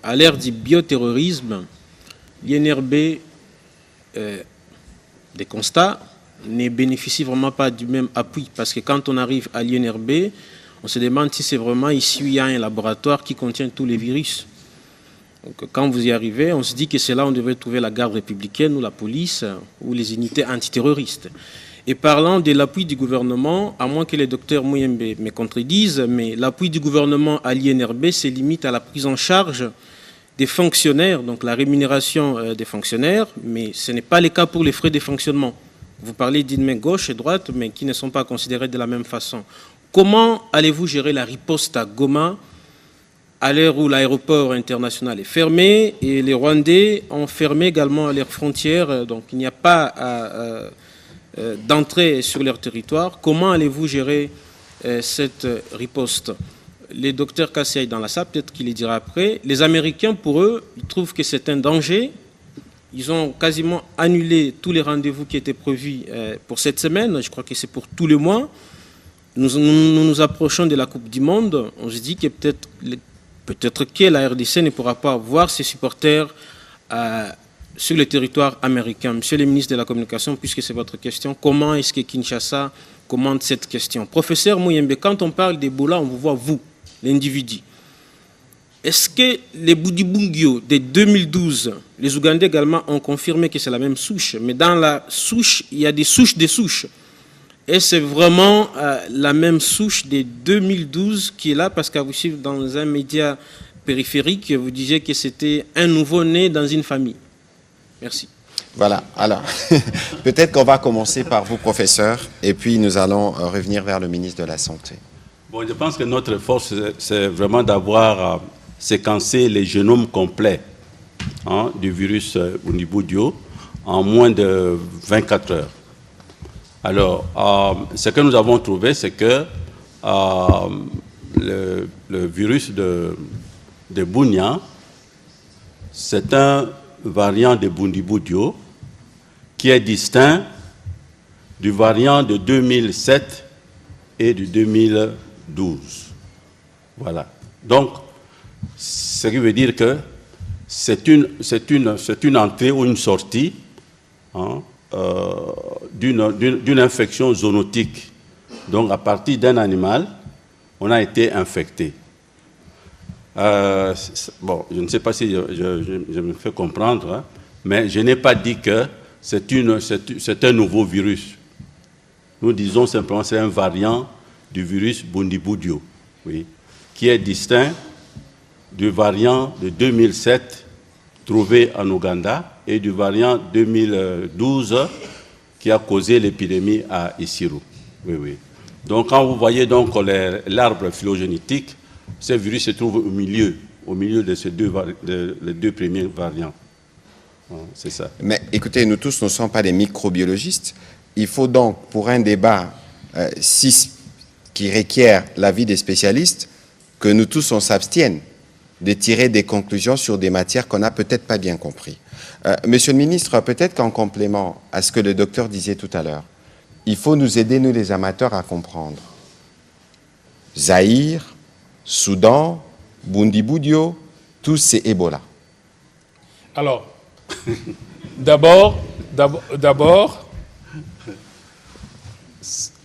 à l'ère du bioterrorisme, l'INRB, des constats, ne bénéficie vraiment pas du même appui. Parce que quand on arrive à l'INRB, on se demande si c'est vraiment ici où il y a un laboratoire qui contient tous les virus. Donc, quand vous y arrivez, on se dit que c'est là où on devrait trouver la garde républicaine ou la police ou les unités antiterroristes. Et parlant de l'appui du gouvernement, à moins que le docteur Muyembe me contredise, mais l'appui du gouvernement à l'INRB se limite à la prise en charge des fonctionnaires, donc la rémunération des fonctionnaires, mais ce n'est pas le cas pour les frais de fonctionnement. Vous parlez d'une main gauche et droite, mais qui ne sont pas considérés de la même façon. Comment allez-vous gérer la riposte à Goma à l'heure où l'aéroport international est fermé et les Rwandais ont fermé également leurs frontières, donc il n'y a pas d'entrée sur leur territoire? Comment allez-vous gérer cette riposte? Le docteur Kassia est dans la salle, peut-être qu'il le dira après. Les Américains, pour eux, ils trouvent que c'est un danger. Ils ont quasiment annulé tous les rendez-vous qui étaient prévus pour cette semaine. Je crois que c'est pour tous les mois. Nous nous approchons de la Coupe du Monde. On se dit que peut-être que la RDC ne pourra pas voir ses supporters sur le territoire américain. Monsieur le ministre de la Communication, puisque c'est votre question, comment est-ce que Kinshasa commande cette question? Professeur Muyembe, quand on parle d'Ebola, on vous voit vous, l'individu. Est-ce que les Boudibungyo de 2012, les Ougandais également ont confirmé que c'est la même souche, mais dans la souche, il y a des souches des souches. Et c'est vraiment la même souche de 2012 qui est là, parce que vous suivez dans un média périphérique, vous disiez que c'était un nouveau-né dans une famille. Merci. Voilà, alors, peut-être qu'on va commencer par vous, professeur, et puis nous allons revenir vers le ministre de la Santé. Bon, je pense que notre force, c'est vraiment d'avoir séquencé les génomes complets du virus Bundibugyo en moins de 24 heures. Alors, ce que nous avons trouvé, c'est que le virus de Bunia, c'est un variant de Bundibugyo qui est distinct du variant de 2007 et de 2012. Voilà. Donc, ce qui veut dire que c'est une entrée ou une sortie d'une infection zoonotique. Donc, à partir d'un animal, on a été infecté. Bon, je ne sais pas si je me fais comprendre, mais je n'ai pas dit que c'est un nouveau virus. Nous disons simplement que c'est un variant du virus Bundibugyo, oui, qui est distinct du variant de 2007 trouvé en Ouganda et du variant 2012 qui a causé l'épidémie à Isiro. Oui, oui. Donc, quand vous voyez donc l'arbre phylogénétique, ce virus se trouve au milieu de ces les deux premiers variants. C'est ça. Mais écoutez, nous tous ne sommes pas des microbiologistes. Il faut donc, pour un débat qui requiert l'avis des spécialistes, que nous tous on s'abstienne de tirer des conclusions sur des matières qu'on n'a peut-être pas bien compris. Monsieur le ministre, peut-être qu'en complément à ce que le docteur disait tout à l'heure, il faut nous aider, nous les amateurs, à comprendre. Zaïre, Soudan, Bundibugyo, tous c'est Ebola. Alors, d'abord,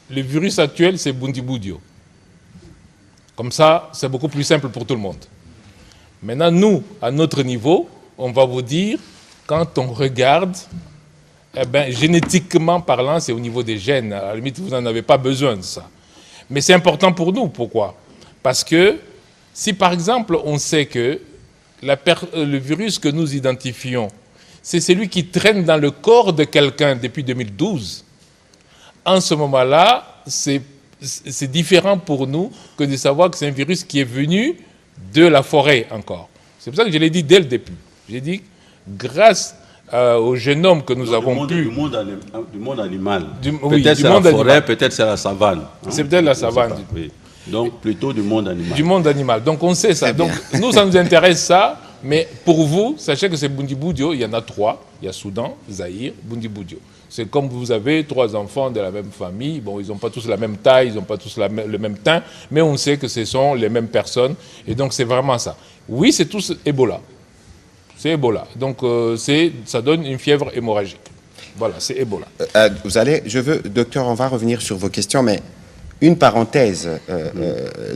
le virus actuel, c'est Bundibugyo. Comme ça, c'est beaucoup plus simple pour tout le monde. Maintenant, nous, à notre niveau, on va vous dire, quand on regarde, eh ben, génétiquement parlant, c'est au niveau des gènes. À la limite, vous n'en avez pas besoin de ça. Mais c'est important pour nous. Pourquoi? Parce que si, par exemple, on sait que le virus que nous identifions, c'est celui qui traîne dans le corps de quelqu'un depuis 2012, en ce moment-là, c'est différent pour nous que de savoir que c'est un virus qui est venu de la forêt encore. C'est pour ça que je l'ai dit dès le début. J'ai dit, grâce au génome que nous avons pu... Du monde animal. Oui, peut-être c'est la forêt, peut-être c'est la savane. Hein? C'est peut-être la savane. Oui. Donc plutôt du monde animal. Du monde animal. Donc on sait ça. Donc nous, ça nous intéresse ça. Mais pour vous, sachez que c'est Bundibugyo, il y en a 3. Il y a Soudan, Zaïre, Bundibugyo. C'est comme vous avez 3 enfants de la même famille. Bon, ils n'ont pas tous la même taille, ils n'ont pas tous le même teint, mais on sait que ce sont les mêmes personnes. Et donc c'est vraiment ça. Oui, c'est tous Ebola. C'est Ebola. Donc ça donne une fièvre hémorragique. Voilà, c'est Ebola. Docteur, on va revenir sur vos questions, mais une parenthèse,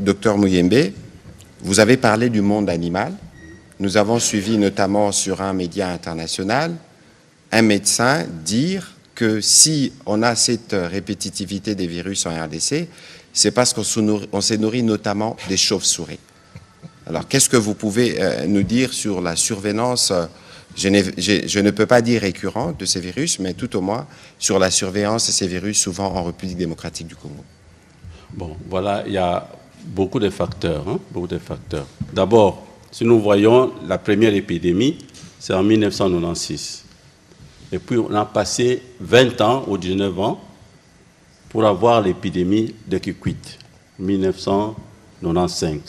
docteur Muyembe, vous avez parlé du monde animal. Nous avons suivi notamment sur un média international un médecin dire que si on a cette répétitivité des virus en RDC, c'est parce qu'on s'est nourri notamment des chauves-souris. Alors, qu'est-ce que vous pouvez nous dire sur la surveillance, je ne peux pas dire récurrente de ces virus, mais tout au moins sur la surveillance de ces virus, souvent en République démocratique du Congo? Bon, voilà, il y a beaucoup de facteurs. Beaucoup de facteurs. D'abord, si nous voyons la première épidémie, c'est en 1996. Et puis, on a passé 20 ans ou 19 ans pour avoir l'épidémie de Kikwit, 1995.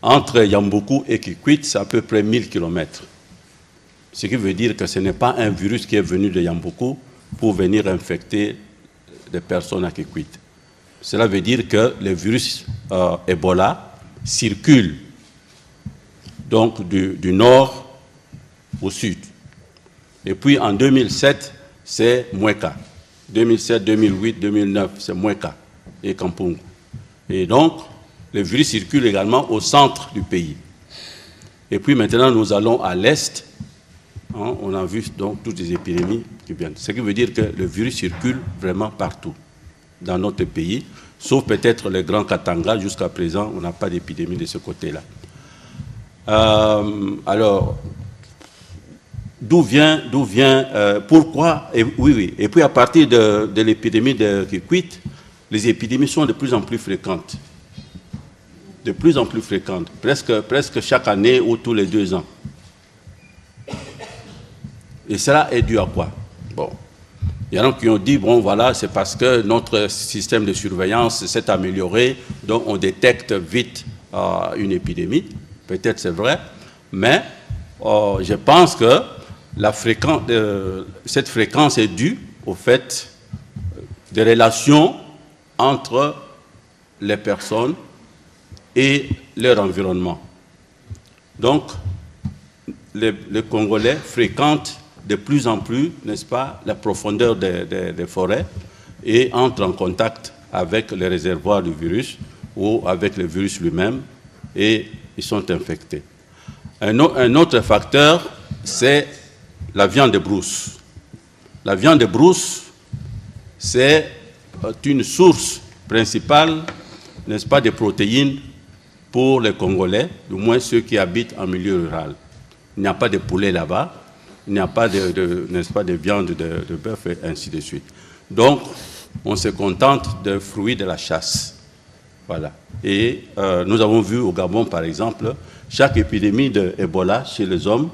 Entre Yamboukou et Kikwit, c'est à peu près 1000 km. Ce qui veut dire que ce n'est pas un virus qui est venu de Yamboukou pour venir infecter des personnes à Kikwit. Cela veut dire que le virus Ebola circule donc du nord au sud. Et puis en 2007, c'est Mweka. 2007, 2008, 2009, c'est Mweka et Kampungu. Et donc, le virus circule également au centre du pays. Et puis maintenant, nous allons à l'est. On a vu donc toutes les épidémies qui viennent. Ce qui veut dire que le virus circule vraiment partout dans notre pays, sauf peut-être le Grand Katanga. Jusqu'à présent, on n'a pas d'épidémie de ce côté-là. Alors, pourquoi? Oui. Et puis à partir de l'épidémie de Kikwit, les épidémies sont de plus en plus fréquentes. De plus en plus fréquentes, presque chaque année ou tous les 2 ans. Et cela est dû à quoi? Bon, il y en a qui ont dit, bon voilà, c'est parce que notre système de surveillance s'est amélioré, donc on détecte vite une épidémie. Peut-être c'est vrai, mais je pense que cette fréquence est due au fait des relations entre les personnes et leur environnement. Donc, les Congolais fréquentent de plus en plus, n'est-ce pas, la profondeur des forêts et entrent en contact avec les réservoirs du virus ou avec le virus lui-même et ils sont infectés. Un autre facteur, c'est la viande de brousse. La viande de brousse, c'est une source principale, n'est-ce pas, de protéines pour les Congolais, du moins ceux qui habitent en milieu rural. Il n'y a pas de poulet là-bas, il n'y a pas n'est-ce pas, de viande de bœuf et ainsi de suite. Donc, on se contente de fruits de la chasse. Voilà. Et nous avons vu au Gabon, par exemple, chaque épidémie d'Ebola chez les hommes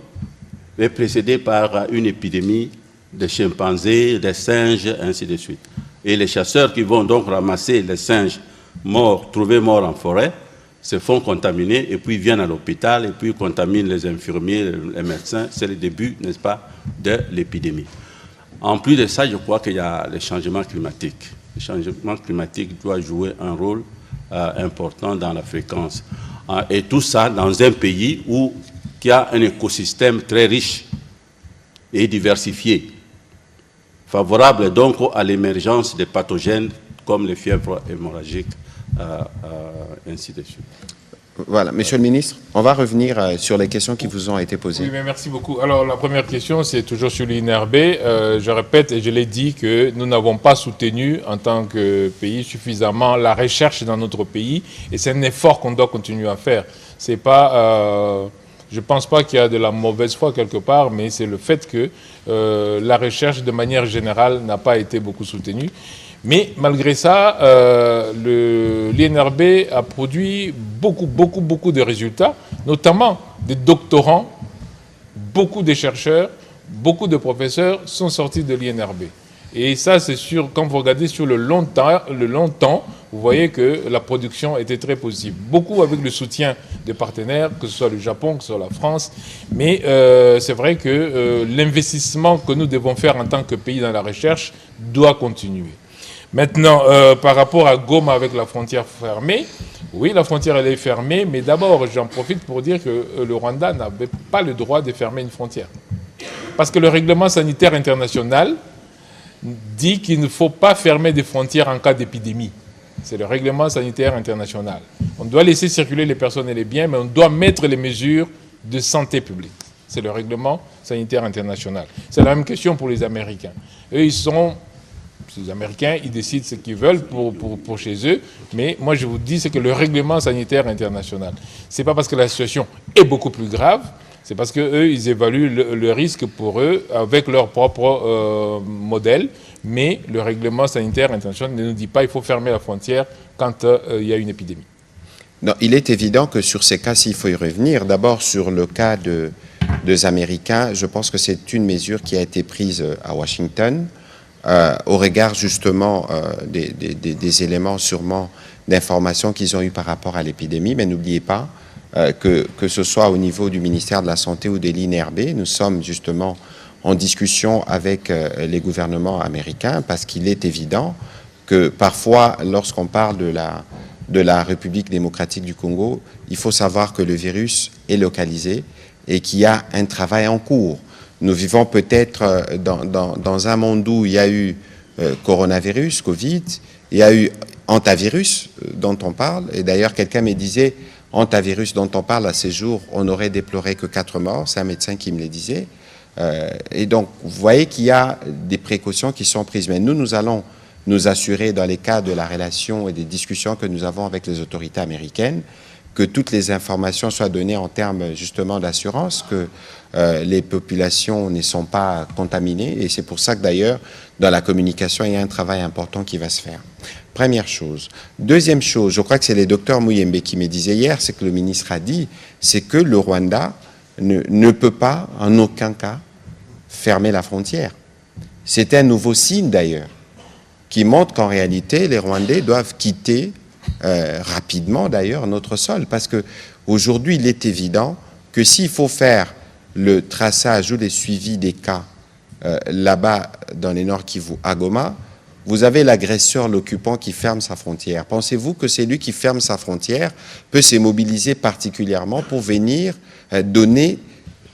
est précédée par une épidémie de chimpanzés, de singes, ainsi de suite. Et les chasseurs qui vont donc ramasser les singes morts, trouvés morts en forêt, se font contaminer et puis viennent à l'hôpital et puis contaminent les infirmiers, les médecins. C'est le début, n'est-ce pas, de l'épidémie. En plus de ça, je crois qu'il y a les changements climatiques. Le changement climatique doit jouer un rôle important dans la fréquence. Et tout ça dans un pays qui a un écosystème très riche et diversifié, favorable donc à l'émergence des pathogènes comme les fièvres hémorragiques, ainsi de suite. Voilà, Monsieur le Ministre, on va revenir sur les questions qui vous ont été posées. Oui, mais merci beaucoup. Alors, la première question, c'est toujours sur l'INRB. Je répète, et je l'ai dit, que nous n'avons pas soutenu, en tant que pays, suffisamment la recherche dans notre pays. Et c'est un effort qu'on doit continuer à faire. C'est pas... je ne pense pas qu'il y a de la mauvaise foi quelque part, mais c'est le fait que la recherche, de manière générale, n'a pas été beaucoup soutenue. Mais malgré ça, l'INRB a produit beaucoup de résultats, notamment des doctorants, beaucoup de chercheurs, beaucoup de professeurs sont sortis de l'INRB. Et ça, c'est sûr, quand vous regardez sur le long temps, vous voyez que la production était très positive. Beaucoup avec le soutien des partenaires, que ce soit le Japon, que ce soit la France. Mais c'est vrai que l'investissement que nous devons faire en tant que pays dans la recherche doit continuer. Maintenant, par rapport à Goma avec la frontière fermée, oui, la frontière elle est fermée, mais d'abord, j'en profite pour dire que le Rwanda n'avait pas le droit de fermer une frontière. Parce que le règlement sanitaire international dit qu'il ne faut pas fermer des frontières en cas d'épidémie. C'est le règlement sanitaire international. On doit laisser circuler les personnes et les biens, mais on doit mettre les mesures de santé publique. C'est le règlement sanitaire international. C'est la même question pour les Américains. Eux, les Américains, ils décident ce qu'ils veulent pour chez eux, mais moi je vous dis, c'est que le règlement sanitaire international, c'est pas parce que la situation est beaucoup plus grave, c'est parce qu'eux, ils évaluent le risque pour eux avec leur propre modèle, mais le règlement sanitaire international ne nous dit pas qu'il faut fermer la frontière quand il y a une épidémie. Non, il est évident que sur ces cas, s'il faut y revenir, d'abord sur le cas des Américains, je pense que c'est une mesure qui a été prise à Washington, au regard justement des éléments sûrement d'information qu'ils ont eu par rapport à l'épidémie. Mais n'oubliez pas que ce soit au niveau du ministère de la Santé ou de l'INRB, nous sommes justement en discussion avec les gouvernements américains, parce qu'il est évident que parfois, lorsqu'on parle de la République démocratique du Congo, il faut savoir que le virus est localisé et qu'il y a un travail en cours. Nous vivons peut-être dans un monde où il y a eu coronavirus, Covid, il y a eu hantavirus dont on parle, et d'ailleurs quelqu'un me disait, hantavirus dont on parle à ces jours, on n'aurait déploré que 4 morts, c'est un médecin qui me le disait, et donc vous voyez qu'il y a des précautions qui sont prises, mais nous allons nous assurer dans les cas de la relation et des discussions que nous avons avec les autorités américaines, que toutes les informations soient données en termes justement d'assurance, que les populations ne sont pas contaminées. Et c'est pour ça que d'ailleurs, dans la communication, il y a un travail important qui va se faire. Première chose. Deuxième chose, je crois que c'est le docteur Muyembe qui me disait hier, c'est que le ministre a dit, c'est que le Rwanda ne peut pas, en aucun cas, fermer la frontière. C'est un nouveau signe d'ailleurs, qui montre qu'en réalité, les Rwandais doivent quitter rapidement d'ailleurs notre sol, parce qu'aujourd'hui il est évident que s'il faut faire le traçage ou les suivis des cas là-bas dans les Nord Kivu à Goma, vous avez l'agresseur, l'occupant qui ferme sa frontière. Pensez-vous que c'est lui qui ferme sa frontière peut se mobiliser particulièrement pour venir donner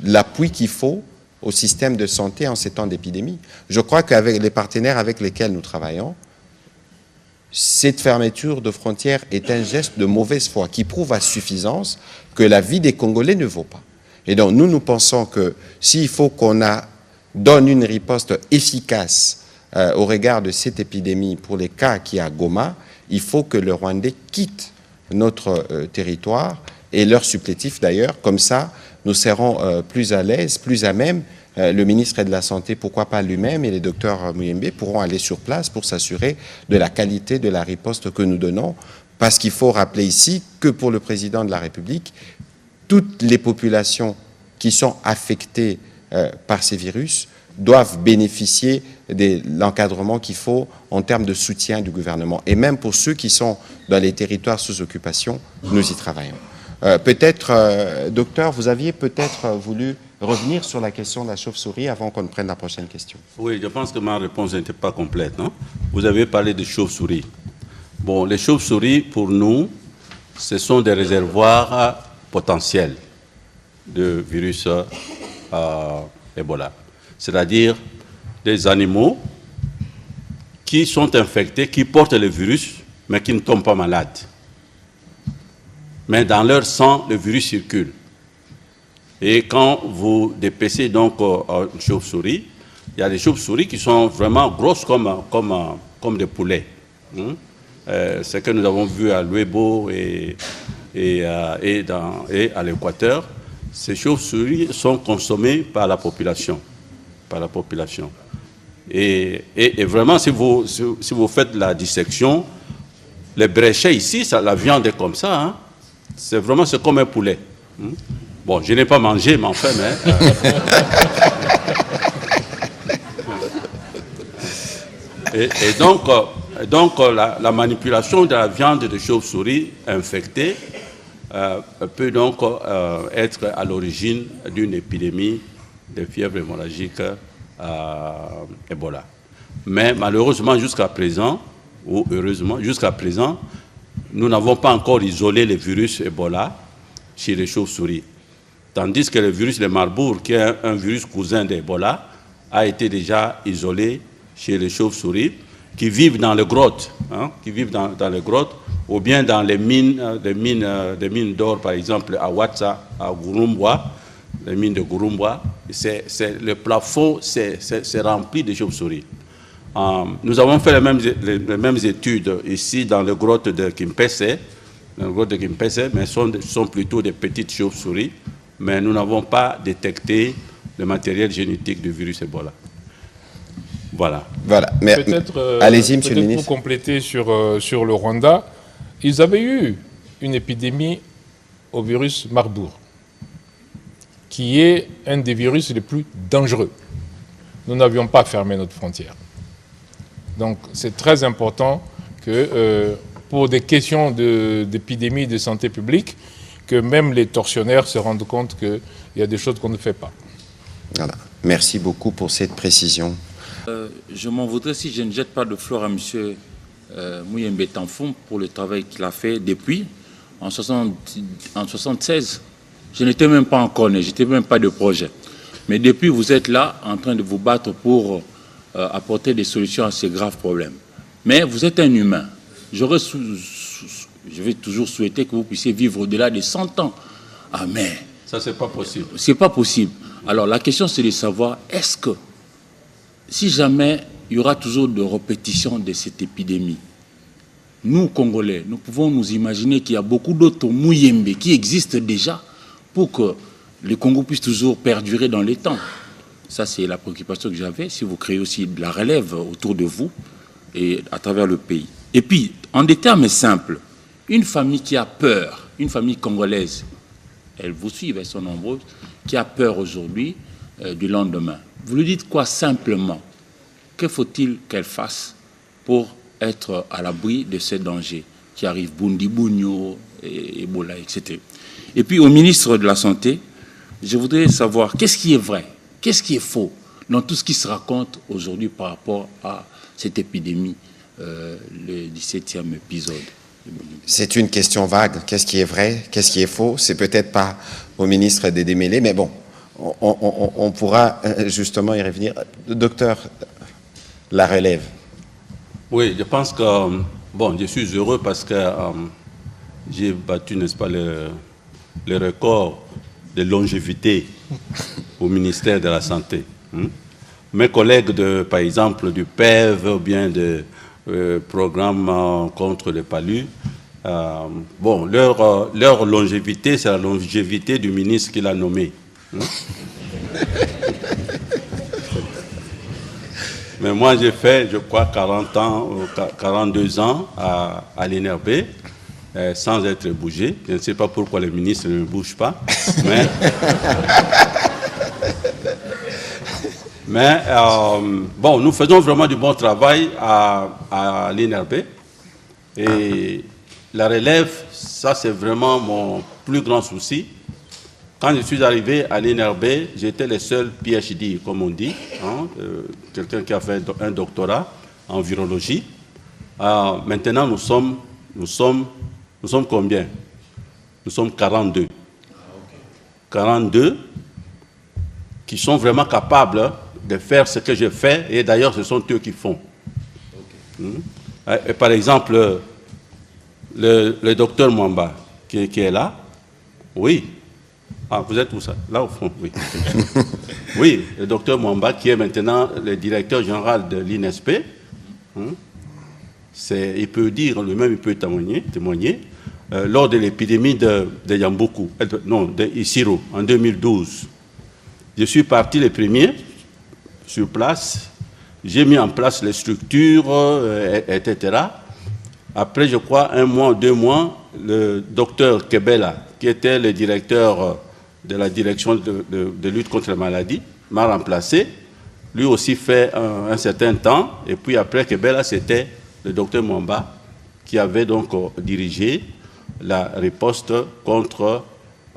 l'appui qu'il faut au système de santé en ces temps d'épidémie? Je crois qu'avec les partenaires avec lesquels nous travaillons, cette fermeture de frontières est un geste de mauvaise foi qui prouve à suffisance que la vie des Congolais ne vaut pas. Et donc nous pensons que s'il faut qu'on donne une riposte efficace au regard de cette épidémie pour les cas qu'il y a à Goma, il faut que le Rwandais quitte notre territoire et leur supplétif d'ailleurs, comme ça nous serons plus à l'aise, plus à même. Le ministre de la Santé, pourquoi pas lui-même, et les docteurs Muyembe pourront aller sur place pour s'assurer de la qualité de la riposte que nous donnons, parce qu'il faut rappeler ici que pour le président de la République, toutes les populations qui sont affectées par ces virus doivent bénéficier de l'encadrement qu'il faut en termes de soutien du gouvernement. Et même pour ceux qui sont dans les territoires sous occupation, nous y travaillons. Peut-être, docteur, vous aviez peut-être voulu revenir sur la question de la chauve-souris avant qu'on ne prenne la prochaine question. Oui, je pense que ma réponse n'était pas complète. Non? Vous avez parlé de chauve-souris. Bon, les chauves-souris, pour nous, ce sont des réservoirs potentiels de virus Ebola. C'est-à-dire des animaux qui sont infectés, qui portent le virus, mais qui ne tombent pas malades. Mais dans leur sang, le virus circule. Et quand vous dépecez donc une chauve-souris, il y a des chauves-souris qui sont vraiment grosses comme des poulets. Ce que nous avons vu à Luebo et à l'Équateur, ces chauves-souris sont consommées par la population. Et vraiment, si vous faites la dissection, les bréchets ici, la viande est comme ça. Hein. C'est comme un poulet. Bon, je n'ai pas mangé, mais enfin... Donc, la manipulation de la viande de chauve-souris infectée peut donc être à l'origine d'une épidémie de fièvre hémorragique Ebola. Mais malheureusement, jusqu'à présent, ou heureusement, jusqu'à présent, nous n'avons pas encore isolé le virus Ebola chez les chauves-souris. Tandis que le virus de Marburg, qui est un virus cousin d'Ebola, a été déjà isolé chez les chauves-souris qui vivent dans les grottes, dans les grottes, ou bien dans les mines d'or, par exemple, à Ouatsa, à Gouroumbwa, les mines de Gouroumbwa. Le plafond, c'est rempli de chauves-souris. Nous avons fait les mêmes études ici dans les grottes de Kimpese, mais ce sont plutôt des petites chauves-souris, mais nous n'avons pas détecté le matériel génétique du virus Ebola. Voilà. Mais allez-y, monsieur le ministre. Pour compléter sur le Rwanda, ils avaient eu une épidémie au virus Marburg, qui est un des virus les plus dangereux. Nous n'avions pas fermé notre frontière. Donc c'est très important que pour des questions d'épidémie de santé publique, que même les tortionnaires se rendent compte qu'il y a des choses qu'on ne fait pas. Voilà. Merci beaucoup pour cette précision. Je m'en voudrais si je ne jette pas de fleurs à M. Muyembe Tamfon pour le travail qu'il a fait depuis, en 1976. Je n'étais même pas encore né, je n'étais même pas de projet. Mais depuis, vous êtes là en train de vous battre pour apporter des solutions à ces graves problèmes. Mais vous êtes un humain. Je vais toujours souhaiter que vous puissiez vivre au-delà de 100 ans. Ah mais... Ça, c'est pas possible. C'est pas possible. Alors, la question, c'est de savoir, est-ce que, si jamais il y aura toujours de répétition de cette épidémie, nous, Congolais, nous pouvons nous imaginer qu'il y a beaucoup d'autres Muyembe qui existent déjà pour que le Congo puisse toujours perdurer dans les temps. Ça, c'est la préoccupation que j'avais, si vous créez aussi de la relève autour de vous et à travers le pays. Et puis, en des termes simples, une famille qui a peur, une famille congolaise, elles vous suivent, elles sont nombreuses, qui a peur aujourd'hui du lendemain. Vous lui dites quoi simplement? Que faut-il qu'elle fasse pour être à l'abri de ces dangers qui arrivent, Bundi Bunyo, Ebola, etc. Et puis au ministre de la Santé, je voudrais savoir qu'est-ce qui est vrai, qu'est-ce qui est faux dans tout ce qui se raconte aujourd'hui par rapport à cette épidémie, le 17e épisode. C'est une question vague. Qu'est-ce qui est vrai, qu'est-ce qui est faux? C'est peut-être pas au ministre de démêler, mais bon, on pourra justement y revenir. Docteur, la relève. Oui, je pense que, bon, je suis heureux parce que j'ai battu, n'est-ce pas, le record de longévité au ministère de la Santé. Mes collègues, par exemple, du PEV ou bien de programme contre le palu, bon, leur longévité, c'est la longévité du ministre qui l'a nommé. Mais moi, j'ai fait, je crois, 40 ans, 42 ans à l'INRB, sans être bougé. Je ne sais pas pourquoi les ministres ne bougent pas. Mais bon, nous faisons vraiment du bon travail à l'INRB. Et la relève, ça, c'est vraiment mon plus grand souci. Quand je suis arrivé à l'INRB, j'étais le seul PhD, comme on dit, quelqu'un qui a fait un doctorat en virologie. Maintenant, nous sommes combien? Nous sommes 42. 42 qui sont vraiment capables de faire ce que je fais, et d'ailleurs, ce sont eux qui font. Et par exemple, le docteur Mwamba, qui est là, oui. Ah, vous êtes où ça? Là au fond, oui. Oui, le docteur Mwamba, qui est maintenant le directeur général de l'INSP, il peut dire lui-même, il peut témoigner. Lors de l'épidémie de Yambuku, de Isiro, en 2012, je suis parti les premiers sur place. J'ai mis en place les structures, etc. Après, je crois, 1 mois ou 2 mois, le docteur Kebela, qui était le directeur de la direction de lutte contre la maladie, m'a remplacé. Lui aussi fait un certain temps. Et puis après Kebela, c'était le docteur Mwamba qui avait donc dirigé la riposte contre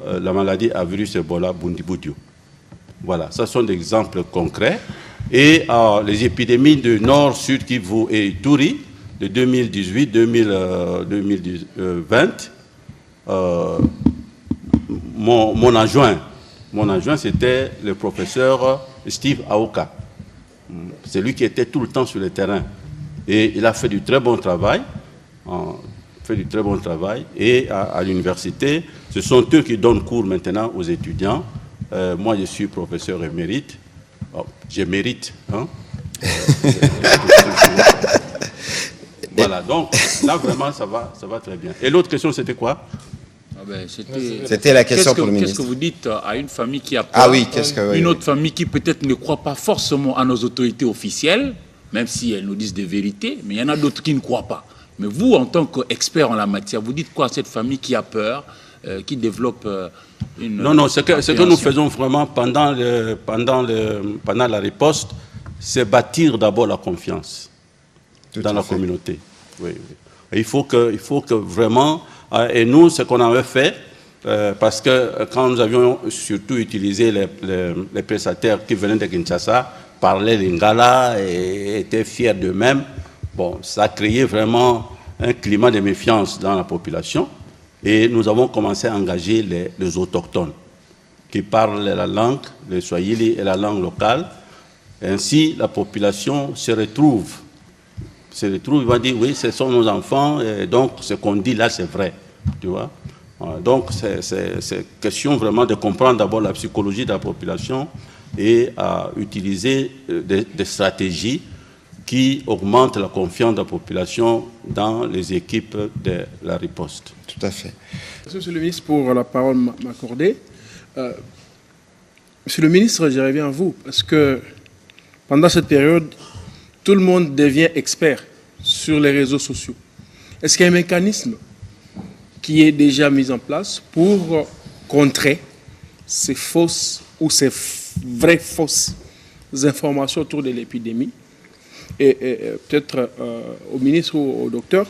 la maladie à virus Ebola Bundibugyo. Voilà, ça sont des exemples concrets. Et les épidémies de Nord, Sud, Kivu et Ituri de 2018-2020, mon adjoint, c'était le professeur Steve Aoka. C'est lui qui était tout le temps sur le terrain. Et il a fait du très bon travail. Et à l'université, ce sont eux qui donnent cours maintenant aux étudiants. Moi, je suis professeur émérite. Oh, je mérite. Hein? Voilà, donc là, vraiment, ça va très bien. Et l'autre question, c'était quoi? C'était la question pour le ministre. Qu'est-ce que vous dites à une famille qui a peur, une autre famille qui peut-être ne croit pas forcément à nos autorités officielles, même si elles nous disent des vérités, mais il y en a d'autres qui ne croient pas. Mais vous, en tant qu'expert en la matière, vous dites quoi à cette famille qui a peur, qui développe une... Non, ce que nous faisons vraiment pendant la riposte, c'est bâtir d'abord la confiance dans la communauté. Oui. Et il faut que vraiment... Et nous, ce qu'on avait fait, parce que quand nous avions surtout utilisé les prestataires qui venaient de Kinshasa, parlaient lingala et étaient fiers d'eux-mêmes, bon, ça a créé vraiment un climat de méfiance dans la population. Et nous avons commencé à engager les autochtones qui parlent la langue, le swahili et la langue locale. Ainsi, la population se retrouve, il va dire, oui, ce sont nos enfants, et donc ce qu'on dit là, c'est vrai. Tu vois? Donc, c'est question vraiment de comprendre d'abord la psychologie de la population et à utiliser des stratégies qui augmentent la confiance de la population dans les équipes de la riposte. Tout à fait. Merci, Monsieur le ministre, pour la parole m'accorder. Monsieur le ministre, je reviens à vous, parce que pendant cette période, tout le monde devient expert sur les réseaux sociaux. Est-ce qu'il y a un mécanisme qui est déjà mis en place pour contrer ces fausses ou ces vraies fausses informations autour de l'épidémie? Et peut-être au ministre ou au docteur,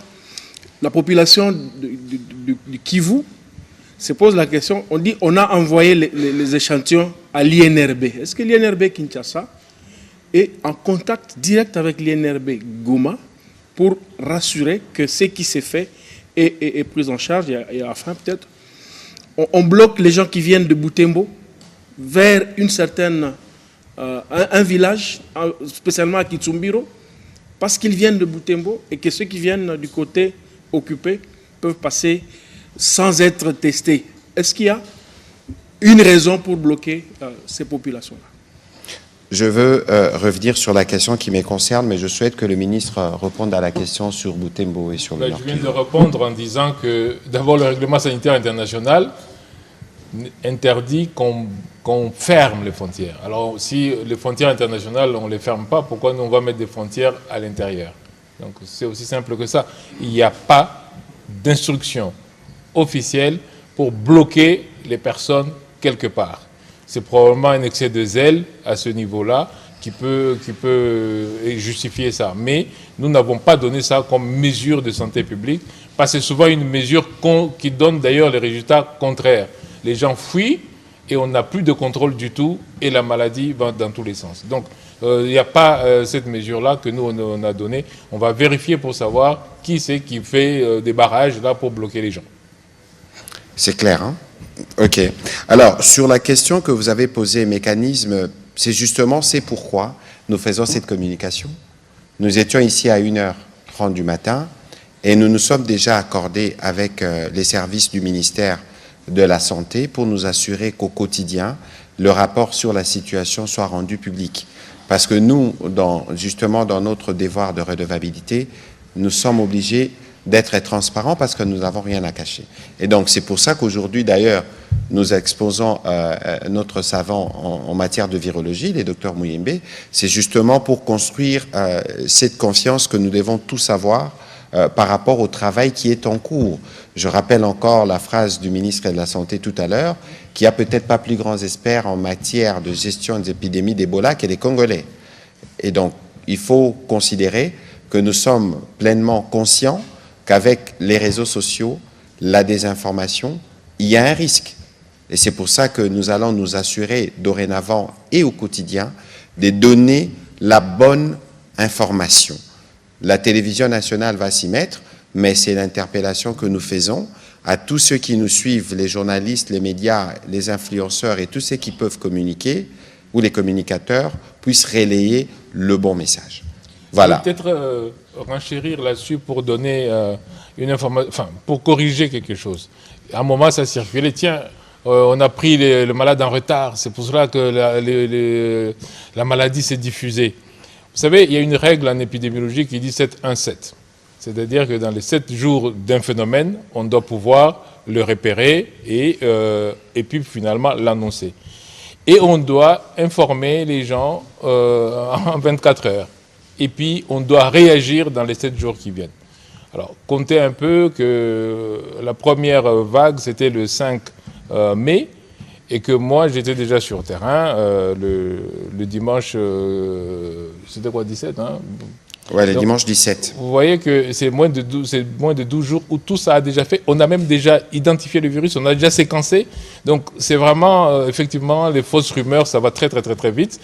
la population du Kivu se pose la question, on dit on a envoyé les échantillons à l'INRB. Est-ce que l'INRB Kinshasa est en contact direct avec l'INRB Goma pour rassurer que ce qui s'est fait est pris en charge et enfin peut-être on bloque les gens qui viennent de Butembo vers une certaine un village, spécialement à Kitsumbiro, parce qu'ils viennent de Butembo et que ceux qui viennent du côté occupé peuvent passer sans être testés. Est-ce qu'il y a une raison pour bloquer ces populations-là? Je veux revenir sur la question qui me concerne, mais je souhaite que le ministre réponde à la question sur Butembo et sur le Nord. Je viens de répondre en disant que d'abord le règlement sanitaire international interdit qu'on ferme les frontières. Alors si les frontières internationales, on ne les ferme pas, pourquoi nous on va mettre des frontières à l'intérieur? Donc c'est aussi simple que ça. Il n'y a pas d'instruction officielle pour bloquer les personnes quelque part. C'est probablement un excès de zèle à ce niveau-là qui peut justifier ça. Mais nous n'avons pas donné ça comme mesure de santé publique, parce que c'est souvent une mesure qui donne d'ailleurs les résultats contraires. Les gens fuient et on n'a plus de contrôle du tout et la maladie va dans tous les sens. Donc il n'y a pas cette mesure-là que nous on a donnée. On va vérifier pour savoir qui c'est qui fait des barrages là pour bloquer les gens. C'est clair, hein? Ok. Alors, sur la question que vous avez posée, mécanisme, c'est pourquoi nous faisons cette communication. Nous étions ici à 1h 30 du matin. Et nous nous sommes déjà accordés avec les services du ministère de la Santé pour nous assurer qu'au quotidien, le rapport sur la situation soit rendu public. Parce que nous, justement, dans notre devoir de redevabilité, nous sommes obligés d'être transparents parce que nous n'avons rien à cacher. Et donc, c'est pour ça qu'aujourd'hui, d'ailleurs, nous exposons notre savant en matière de virologie, les docteurs Muyembe. C'est justement pour construire cette confiance que nous devons tous avoir par rapport au travail qui est en cours. Je rappelle encore la phrase du ministre de la Santé tout à l'heure, qui a peut-être pas plus grands experts en matière de gestion des épidémies d'Ebola que les Congolais. Et donc, il faut considérer que nous sommes pleinement conscients qu'avec les réseaux sociaux, la désinformation, il y a un risque. Et c'est pour ça que nous allons nous assurer dorénavant et au quotidien de donner la bonne information. La télévision nationale va s'y mettre, mais c'est l'interpellation que nous faisons à tous ceux qui nous suivent, les journalistes, les médias, les influenceurs et tous ceux qui peuvent communiquer, ou les communicateurs, puissent relayer le bon message. Voilà. Peut-être renchérir là-dessus pour donner une information, enfin, pour corriger quelque chose. À un moment, ça circulait, tiens, on a pris le malade en retard, c'est pour cela que la maladie s'est diffusée. Vous savez, il y a une règle en épidémiologie qui dit 7-1-7. C'est-à-dire que dans les 7 jours d'un phénomène, on doit pouvoir le repérer et puis finalement l'annoncer. Et on doit informer les gens en 24 heures. Et puis on doit réagir dans les 7 jours qui viennent. Alors, comptez un peu que la première vague, c'était le 5 mai, et que moi, j'étais déjà sur terrain le dimanche, c'était quoi, 17 hein? Ouais, le dimanche 17. Vous voyez que c'est moins de 12 jours où tout ça a déjà fait. On a même déjà identifié le virus, on a déjà séquencé. Donc, c'est vraiment, effectivement, les fausses rumeurs, ça va très, très, très, très vite.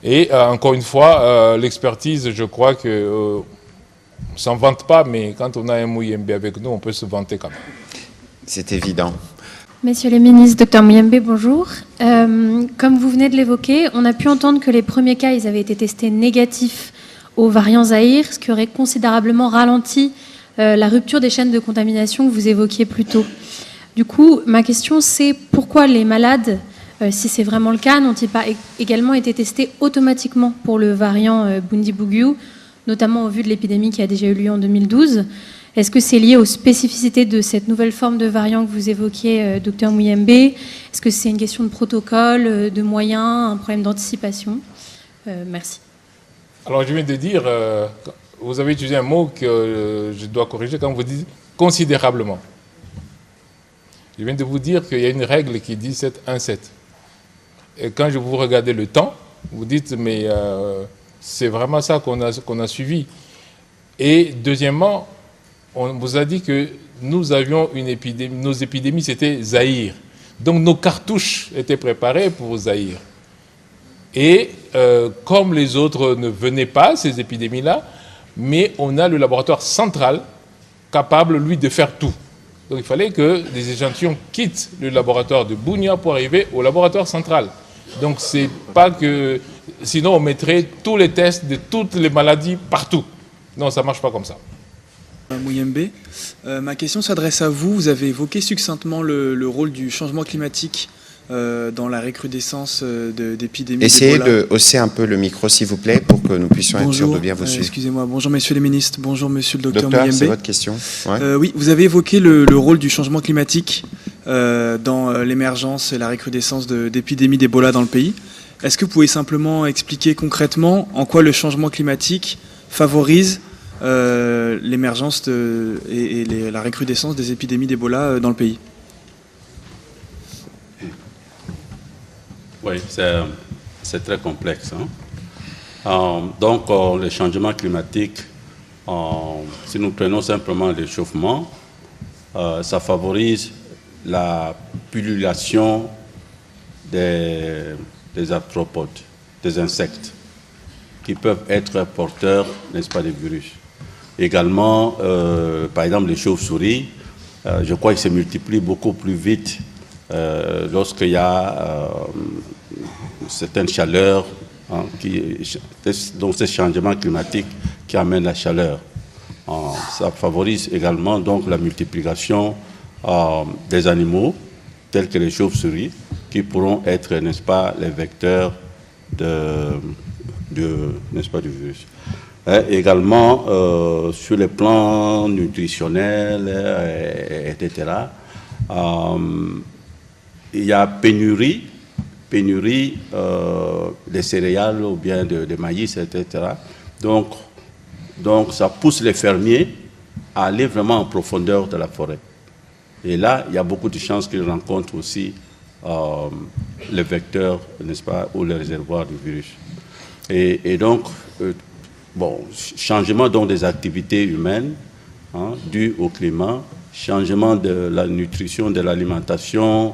Et encore une fois, l'expertise, je crois que... on ne s'en vante pas, mais quand on a un Muyembe avec nous, on peut se vanter quand même. C'est évident. Messieurs les ministres, Dr Muyembe, bonjour. Comme vous venez de l'évoquer, on a pu entendre que les premiers cas, ils avaient été testés négatifs au variant Zaïre, ce qui aurait considérablement ralenti la rupture des chaînes de contamination que vous évoquiez plus tôt. Du coup, ma question, c'est pourquoi les malades, si c'est vraiment le cas, n'ont-ils pas également été testés automatiquement pour le variant Bundibugyo, notamment au vu de l'épidémie qui a déjà eu lieu en 2012. Est-ce que c'est lié aux spécificités de cette nouvelle forme de variant que vous évoquiez, Dr Muyembe? Est-ce que c'est une question de protocole, de moyens, un problème d'anticipation? Merci. Alors, je viens de dire, vous avez utilisé un mot que je dois corriger quand vous dites considérablement. Je viens de vous dire qu'il y a une règle qui dit 7-1-7. Et quand je vous regardez le temps, vous dites, mais c'est vraiment ça qu'on a suivi. Et deuxièmement, on vous a dit que nous avions une épidémie, nos épidémies, c'était Zaïre. Donc nos cartouches étaient préparées pour Zaïre. Et comme les autres ne venaient pas, ces épidémies-là, mais on a le laboratoire central capable, lui, de faire tout. Donc il fallait que des échantillons quittent le laboratoire de Bunia pour arriver au laboratoire central. Donc c'est pas que... Sinon on mettrait tous les tests de toutes les maladies partout. Non, ça ne marche pas comme ça. Muyembe, ma question s'adresse à vous. Vous avez évoqué succinctement le rôle du changement climatique dans la recrudescence d'épidémies. Essayez de hausser un peu le micro, s'il vous plaît, pour que nous puissions être sûrs de bien vous suivre. Excusez-moi. Bonjour, messieurs les ministres. Bonjour, monsieur le docteur Muyembe. C'est votre question. Ouais. Oui, vous avez évoqué le rôle du changement climatique dans l'émergence et la recrudescence d'épidémies d'Ebola dans le pays. Est-ce que vous pouvez simplement expliquer concrètement en quoi le changement climatique favorise l'émergence et la recrudescence des épidémies d'Ebola dans le pays? Oui, c'est très complexe. Donc, le changement climatique, si nous prenons simplement le réchauffement, ça favorise la pullulation des arthropodes, des insectes, qui peuvent être porteurs, n'est-ce pas, des virus. Également, par exemple, les chauves-souris, je crois qu'ils se multiplient beaucoup plus vite lorsqu'il y a certaines chaleurs, donc ces changements climatiques qui amènent la chaleur. ça favorise également donc la multiplication des animaux, tels que les chauves-souris, qui pourront être, n'est-ce pas, les vecteurs n'est-ce pas, du virus. Et également, sur les plans nutritionnels, etc., il y a pénurie des céréales ou bien de maïs, etc. Donc, ça pousse les fermiers à aller vraiment en profondeur de la forêt. Et là, il y a beaucoup de chances qu'ils rencontrent aussi les vecteurs, n'est-ce pas, ou les réservoirs du virus. Et donc, changement donc des activités humaines dues au climat, changement de la nutrition, de l'alimentation,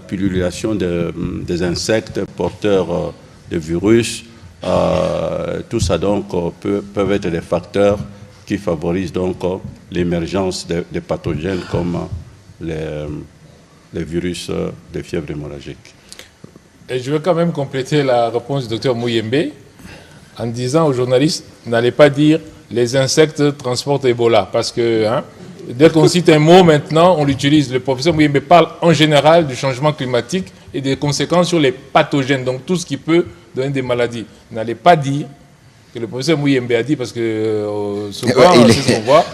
pullulation des insectes porteurs de virus, tout ça donc peuvent être des facteurs qui favorisent donc l'émergence de pathogènes comme les virus de fièvre hémorragique. Et je veux quand même compléter la réponse du docteur Muyembe en disant aux journalistes, n'allez pas dire les insectes transportent Ebola, parce que dès qu'on cite un mot maintenant, on l'utilise. Le professeur Muyembe parle en général du changement climatique et des conséquences sur les pathogènes, donc tout ce qui peut donner des maladies. N'allez pas dire que le professeur Muyembe a dit, parce que souvent, c'est ce qu'on voit,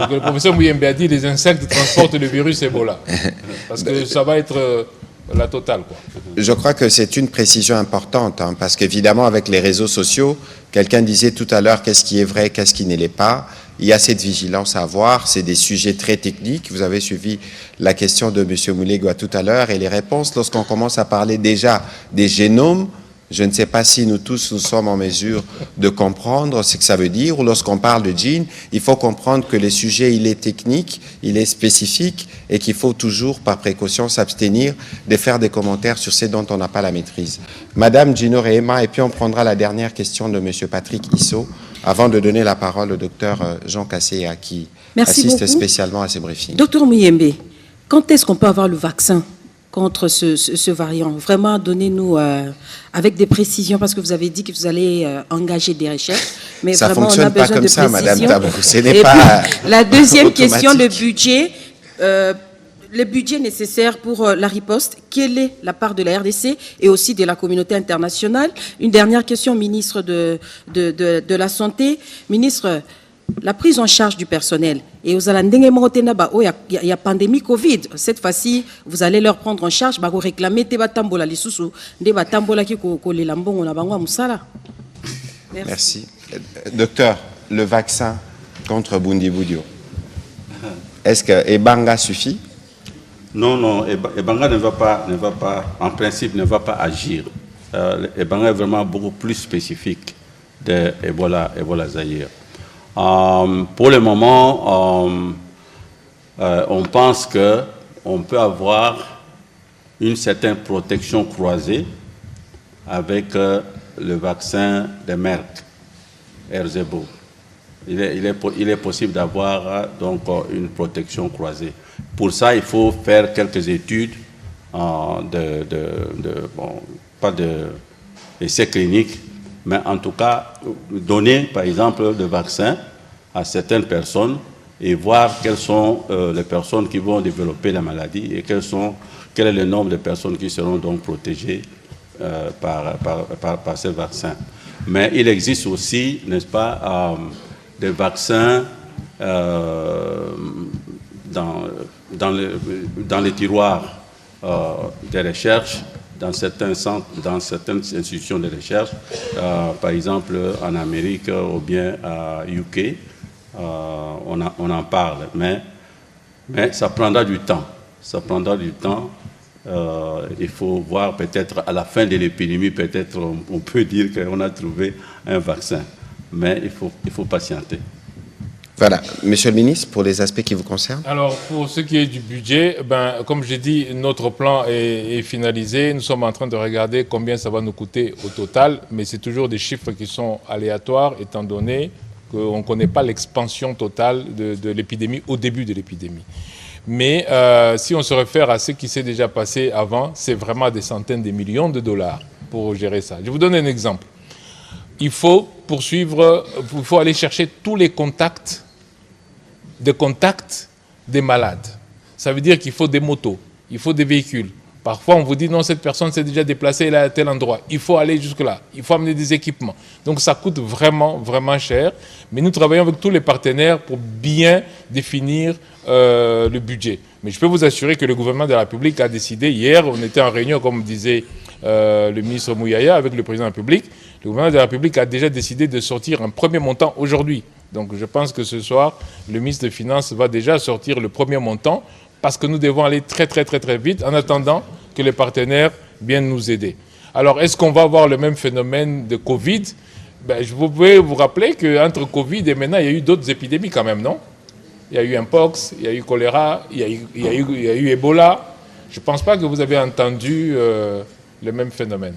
que le professeur Muyembe a dit les insectes transportent le virus Ebola. Parce que ça va être la totale, quoi. Je crois que c'est une précision importante, parce qu'évidemment, avec les réseaux sociaux, quelqu'un disait tout à l'heure qu'est-ce qui est vrai, qu'est-ce qui ne l'est pas. Il y a cette vigilance à avoir, c'est des sujets très techniques. Vous avez suivi la question de M. Moulegua tout à l'heure et les réponses. Lorsqu'on commence à parler déjà des génomes, je ne sais pas si nous tous nous sommes en mesure de comprendre ce que ça veut dire. Ou lorsqu'on parle de gènes, il faut comprendre que le sujet, il est technique, il est spécifique et qu'il faut toujours, par précaution, s'abstenir de faire des commentaires sur ce dont on n'a pas la maîtrise. Madame Gino Rehema, et puis on prendra la dernière question de M. Patrick Issot, avant de donner la parole au docteur Jean Kasséa, qui assiste spécialement à ces briefings. Docteur Muyembe, quand est-ce qu'on peut avoir le vaccin contre ce variant? Vraiment, donnez-nous avec des précisions, parce que vous avez dit que vous allez engager des recherches. Mais ça vraiment, fonctionne on a besoin pas comme de ça, précisions. Madame Tabou. Ce n'est Et pas puis, la deuxième automatique. question, le budget. Le budget nécessaire pour la riposte, quelle est la part de la RDC et aussi de la communauté internationale? Une dernière question, ministre de la Santé. Ministre, la prise en charge du personnel. Et aux Alandenge Motenaba, il y a pandémie Covid. Cette fois-ci, vous allez leur prendre en charge, vous réclamer Tebatambola Lisusu, Tebatambola qui les lambons, on a bangwa musala. Merci. Docteur, le vaccin contre Bundibugyo, est-ce que Ebanga suffit? Non, Ebanga ne va pas, en principe, ne va pas agir. Ebanga est vraiment beaucoup plus spécifique de Ebola Zaïre. Pour le moment, on pense qu'on peut avoir une certaine protection croisée avec le vaccin de Merck, Erzebo. Il est possible d'avoir donc une protection croisée. Pour ça, il faut faire quelques études, pas d'essais cliniques, mais en tout cas, donner, par exemple, le vaccin à certaines personnes et voir quelles sont les personnes qui vont développer la maladie et quel est le nombre de personnes qui seront donc protégées par ces vaccins. Mais il existe aussi, n'est-ce pas, des vaccins dans les tiroirs des recherches, dans certains centres, dans certaines institutions de recherche, par exemple en Amérique ou bien à UK, on en parle, mais ça prendra du temps. Ça prendra du temps. Il faut voir peut-être à la fin de l'épidémie, peut-être on peut dire qu'on a trouvé un vaccin, mais il faut patienter. Voilà. Monsieur le ministre, pour les aspects qui vous concernent. Alors, pour ce qui est du budget, comme j'ai dit, notre plan est finalisé. Nous sommes en train de regarder combien ça va nous coûter au total, mais c'est toujours des chiffres qui sont aléatoires, étant donné qu'on ne connaît pas l'expansion totale de l'épidémie au début de l'épidémie. Mais si on se réfère à ce qui s'est déjà passé avant, c'est vraiment des centaines de millions de dollars pour gérer ça. Je vous donne un exemple. Il faut aller chercher tous les contacts des contacts des malades. Ça veut dire qu'il faut des motos, il faut des véhicules. Parfois, on vous dit non, cette personne s'est déjà déplacée, elle est à tel endroit. Il faut aller jusque-là, il faut amener des équipements. Donc ça coûte vraiment, vraiment cher. Mais nous travaillons avec tous les partenaires pour bien définir le budget. Mais je peux vous assurer que le gouvernement de la République a décidé, hier, on était en réunion, comme disait le ministre Mouyaya, avec le président de la République. Le gouvernement de la République a déjà décidé de sortir un premier montant aujourd'hui. Donc je pense que ce soir, le ministre des Finances va déjà sortir le premier montant parce que nous devons aller très vite en attendant que les partenaires viennent nous aider. Alors, est-ce qu'on va avoir le même phénomène de Covid? Je pouvais vous rappeler qu'entre Covid et maintenant, il y a eu d'autres épidémies quand même, non? Il y a eu Mpox, il y a eu choléra, il y a eu Ebola. Je ne pense pas que vous avez entendu le même phénomène.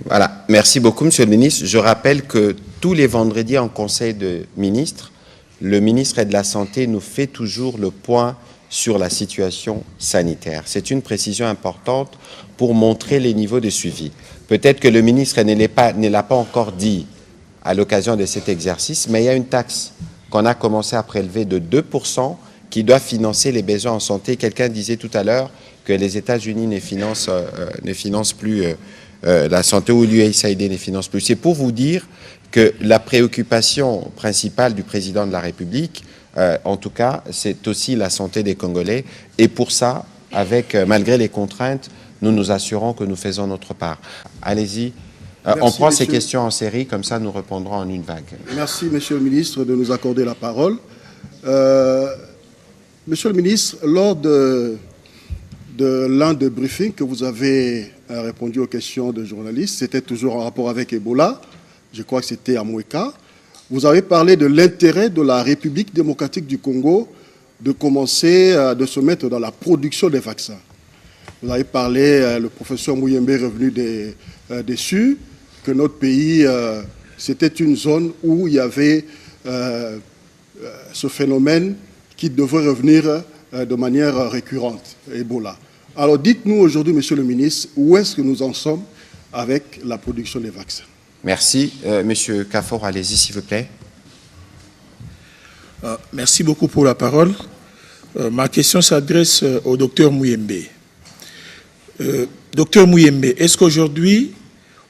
Voilà, merci beaucoup, Monsieur le ministre. Je rappelle que tous les vendredis en Conseil de ministres, le ministre de la Santé nous fait toujours le point sur la situation sanitaire. C'est une précision importante pour montrer les niveaux de suivi. Peut-être que le ministre ne l'a pas encore dit à l'occasion de cet exercice, mais il y a une taxe qu'on a commencé à prélever de 2% qui doit financer les besoins en santé. Quelqu'un disait tout à l'heure que les États-Unis ne financent plus la santé, ou l'USAID ne finance plus. C'est pour vous dire que la préoccupation principale du président de la République, en tout cas, c'est aussi la santé des Congolais. Et pour ça, malgré les contraintes, nous nous assurons que nous faisons notre part. Allez-y. On prend ces questions en série, comme ça nous répondrons en une vague. Merci, Monsieur le ministre, de nous accorder la parole. Monsieur le ministre, lors de l'un des briefings que vous avez répondu aux questions de journalistes, c'était toujours en rapport avec Ebola, je crois que c'était à Moueka, vous avez parlé de l'intérêt de la République démocratique du Congo de commencer de se mettre dans la production des vaccins. Vous avez parlé, le professeur Mouyembe est revenu dessus, que notre pays, c'était une zone où il y avait ce phénomène qui devrait revenir de manière récurrente, Ebola. Alors dites-nous aujourd'hui, Monsieur le ministre, où est-ce que nous en sommes avec la production des vaccins? Merci. Monsieur Kafor, allez-y, s'il vous plaît. Merci beaucoup pour la parole. Ma question s'adresse au docteur Mouyembe. Docteur Mouyembe, est-ce qu'aujourd'hui,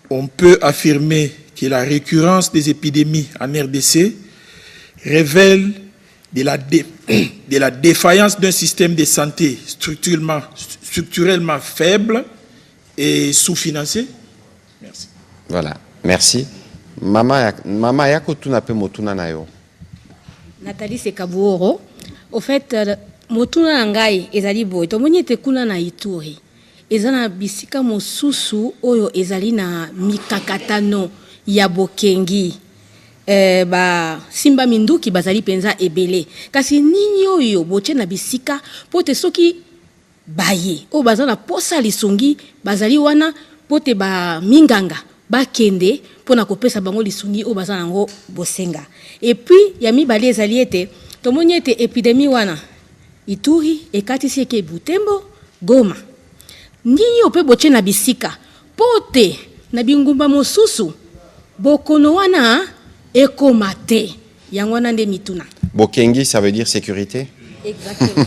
on peut affirmer que la récurrence des épidémies en RDC révèle de la défaillance d'un système de santé structurellement faible et sous-financé? Merci. Voilà, merci. Mama yako tunape motuna nayo. Nathalie Sekabuoro. Au fait, motuna ngai ezali boy. Tomoni te kuna na Ituri. Ezana bisika mosusu oyo ezali na mikakatano ya bokengi. Simba minduki bazali penza ebele. Kasi nini oyo boche na bisika pote soki baye. O bazana posa lisungi bazali wana pote ba minganga ba kende pona kopesa bango lisungi o bazana ngo bosenga. Et puis ya mibali ezali ete tomoni ete epidemie wana Ituri ekatisi eke Butembo Goma. Nini ope boche na bisika pote na bingumba mosusu bokono wana ekomate yangwana nde mituna. Bokengi, ça veut dire sécurité? Exactement.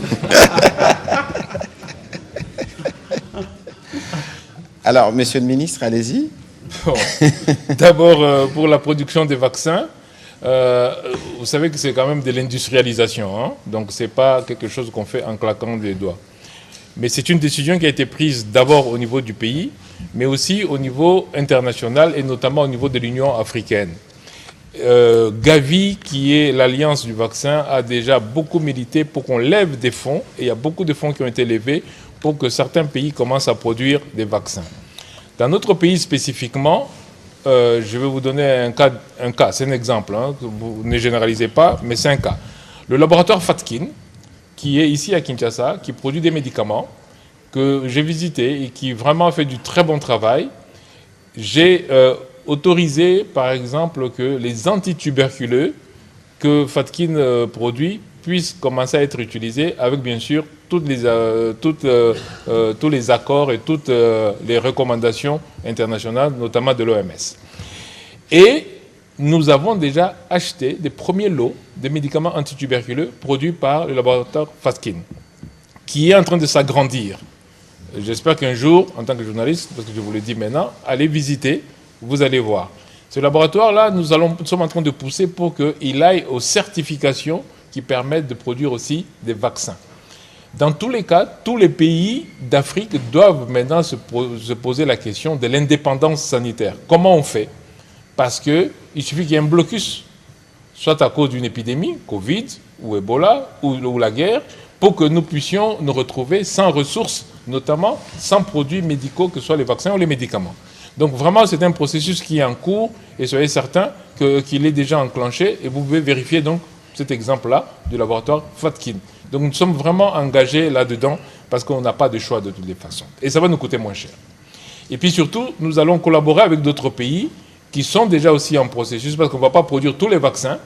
Alors, Monsieur le ministre, allez-y. Bon. D'abord, pour la production des vaccins, vous savez que c'est quand même de l'industrialisation, hein? Donc c'est pas quelque chose qu'on fait en claquant des doigts. Mais c'est une décision qui a été prise d'abord au niveau du pays, mais aussi au niveau international et notamment au niveau de l'Union africaine. Gavi, qui est l'alliance du vaccin, a déjà beaucoup milité pour qu'on lève des fonds, et il y a beaucoup de fonds qui ont été levés pour que certains pays commencent à produire des vaccins. Dans notre pays spécifiquement, je vais vous donner un cas, c'est un exemple, hein, vous ne généralisez pas, mais c'est un cas. Le laboratoire Fatkin, qui est ici à Kinshasa, qui produit des médicaments que j'ai visités et qui vraiment fait du très bon travail. J'ai autorisé, par exemple, que les antituberculeux que Fatkin produit puissent commencer à être utilisés avec, bien sûr, tous les accords et toutes les recommandations internationales, notamment de l'OMS. Et nous avons déjà acheté des premiers lots de médicaments antituberculeux produits par le laboratoire Fatkin, qui est en train de s'agrandir. J'espère qu'un jour, en tant que journaliste, parce que je vous le dis maintenant, allez visiter, vous allez voir. Ce laboratoire-là, nous sommes en train de pousser pour qu'il aille aux certifications qui permettent de produire aussi des vaccins. Dans tous les cas, tous les pays d'Afrique doivent maintenant se poser la question de l'indépendance sanitaire. Comment on fait? Parce qu'il suffit qu'il y ait un blocus, soit à cause d'une épidémie, Covid ou Ebola ou la guerre, pour que nous puissions nous retrouver sans ressources, notamment sans produits médicaux, que ce soit les vaccins ou les médicaments. Donc vraiment, c'est un processus qui est en cours et soyez certains qu'il est déjà enclenché et vous pouvez vérifier donc cet exemple-là du laboratoire Fatkin. Donc nous sommes vraiment engagés là-dedans parce qu'on n'a pas de choix de toutes les façons. Et ça va nous coûter moins cher. Et puis surtout, nous allons collaborer avec d'autres pays qui sont déjà aussi en processus parce qu'on ne va pas produire tous les vaccins.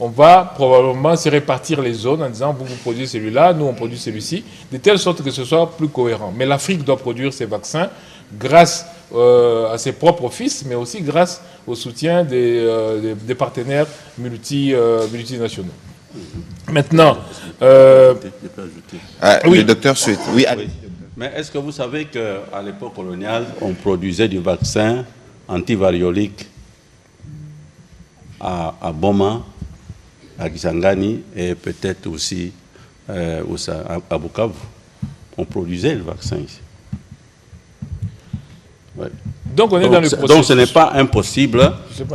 On va probablement se répartir les zones en disant vous produisez celui-là, nous on produit celui-ci, de telle sorte que ce soit plus cohérent. Mais l'Afrique doit produire ses vaccins grâce à ses propres fils, mais aussi grâce au soutien des partenaires multinationaux. Maintenant, oui. Le docteur souhaite. Oui, mais est-ce que vous savez qu'à l'époque coloniale, on produisait du vaccin antivariolique à Boma, à Kisangani et peut-être aussi à Bukavu. On produisait le vaccin ici. Ouais. Donc ce n'est pas impossible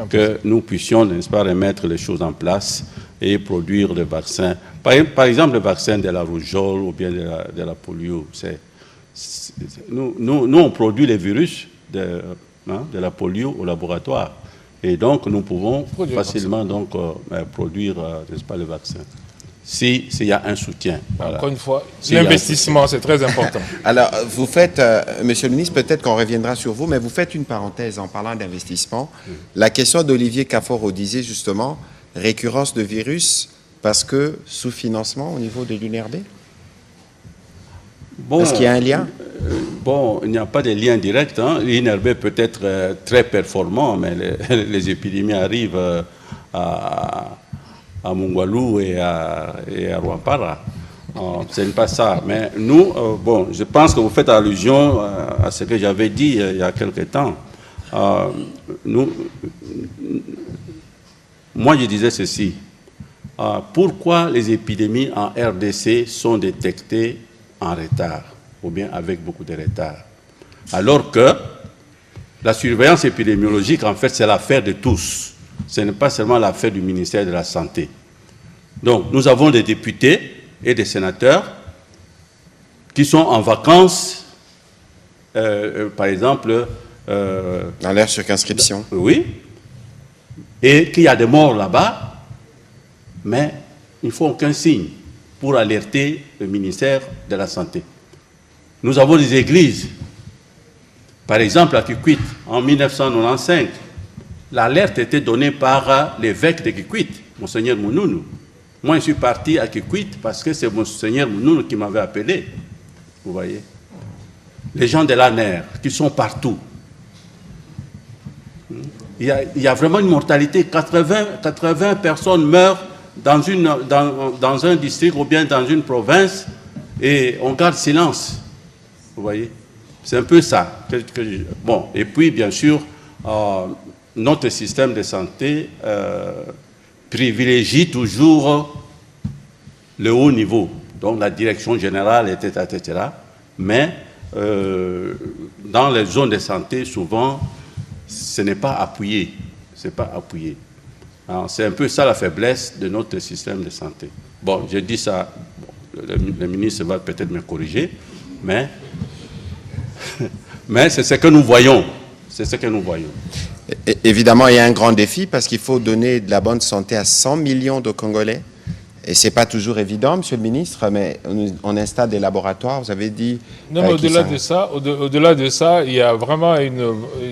que nous puissions, n'est-ce pas, remettre les choses en place et produire le vaccin. Par exemple, le vaccin de la rougeole ou bien de la polio. Nous, on produit les virus de la polio au laboratoire. Et donc, nous pouvons facilement donc, produire, n'est-ce pas, le vaccin. S'il y a un soutien. Voilà. Encore une fois, l'investissement, c'est très important. Alors, vous faites, Monsieur le ministre, peut-être qu'on reviendra sur vous, mais vous faites une parenthèse en parlant d'investissement. La question d'Olivier Kaforo disait justement récurrence de virus parce que sous-financement au niveau de l'UNRB. Bon, est-ce qu'il y a un lien? Bon, il n'y a pas de lien direct. Hein. L'INRB peut être très performant, mais les épidémies arrivent à Mungwalu et à Rwampara. Ce n'est pas ça. Mais nous, bon, je pense que vous faites allusion à ce que j'avais dit il y a quelque temps. Moi, je disais ceci. Pourquoi les épidémies en RDC sont détectées en retard, ou bien avec beaucoup de retard, alors que la surveillance épidémiologique, en fait, c'est l'affaire de tous. Ce n'est pas seulement l'affaire du ministère de la Santé. Donc, nous avons des députés et des sénateurs qui sont en vacances, par exemple... dans leur circonscription. Oui. Et qu'il y a des morts là-bas, mais il ne faut aucun signe pour alerter le ministère de la Santé. Nous avons des églises. Par exemple, à Kikwit, en 1995, l'alerte était donnée par l'évêque de Kikwit, Monseigneur Mounoune. Moi, je suis parti à Kikwit parce que c'est Monseigneur Mounoune qui m'avait appelé. Vous voyez? Les gens de l'ANER qui sont partout. Il y a vraiment une mortalité. 80 personnes meurent dans un district ou bien dans une province et on garde silence. Vous voyez? C'est un peu ça. Bon, et puis, bien sûr, notre système de santé privilégie toujours le haut niveau. Donc, la direction générale, etc. Mais dans les zones de santé, souvent, ce n'est pas appuyé. C'est pas appuyé. C'est un peu ça la faiblesse de notre système de santé. Bon, je dis ça, le ministre va peut-être me corriger, mais c'est ce que nous voyons. C'est ce que nous voyons. Évidemment, il y a un grand défi parce qu'il faut donner de la bonne santé à 100 millions de Congolais. Et ce n'est pas toujours évident, Monsieur le ministre, mais on installe des laboratoires, vous avez dit... Non, mais au-delà de ça, il y a vraiment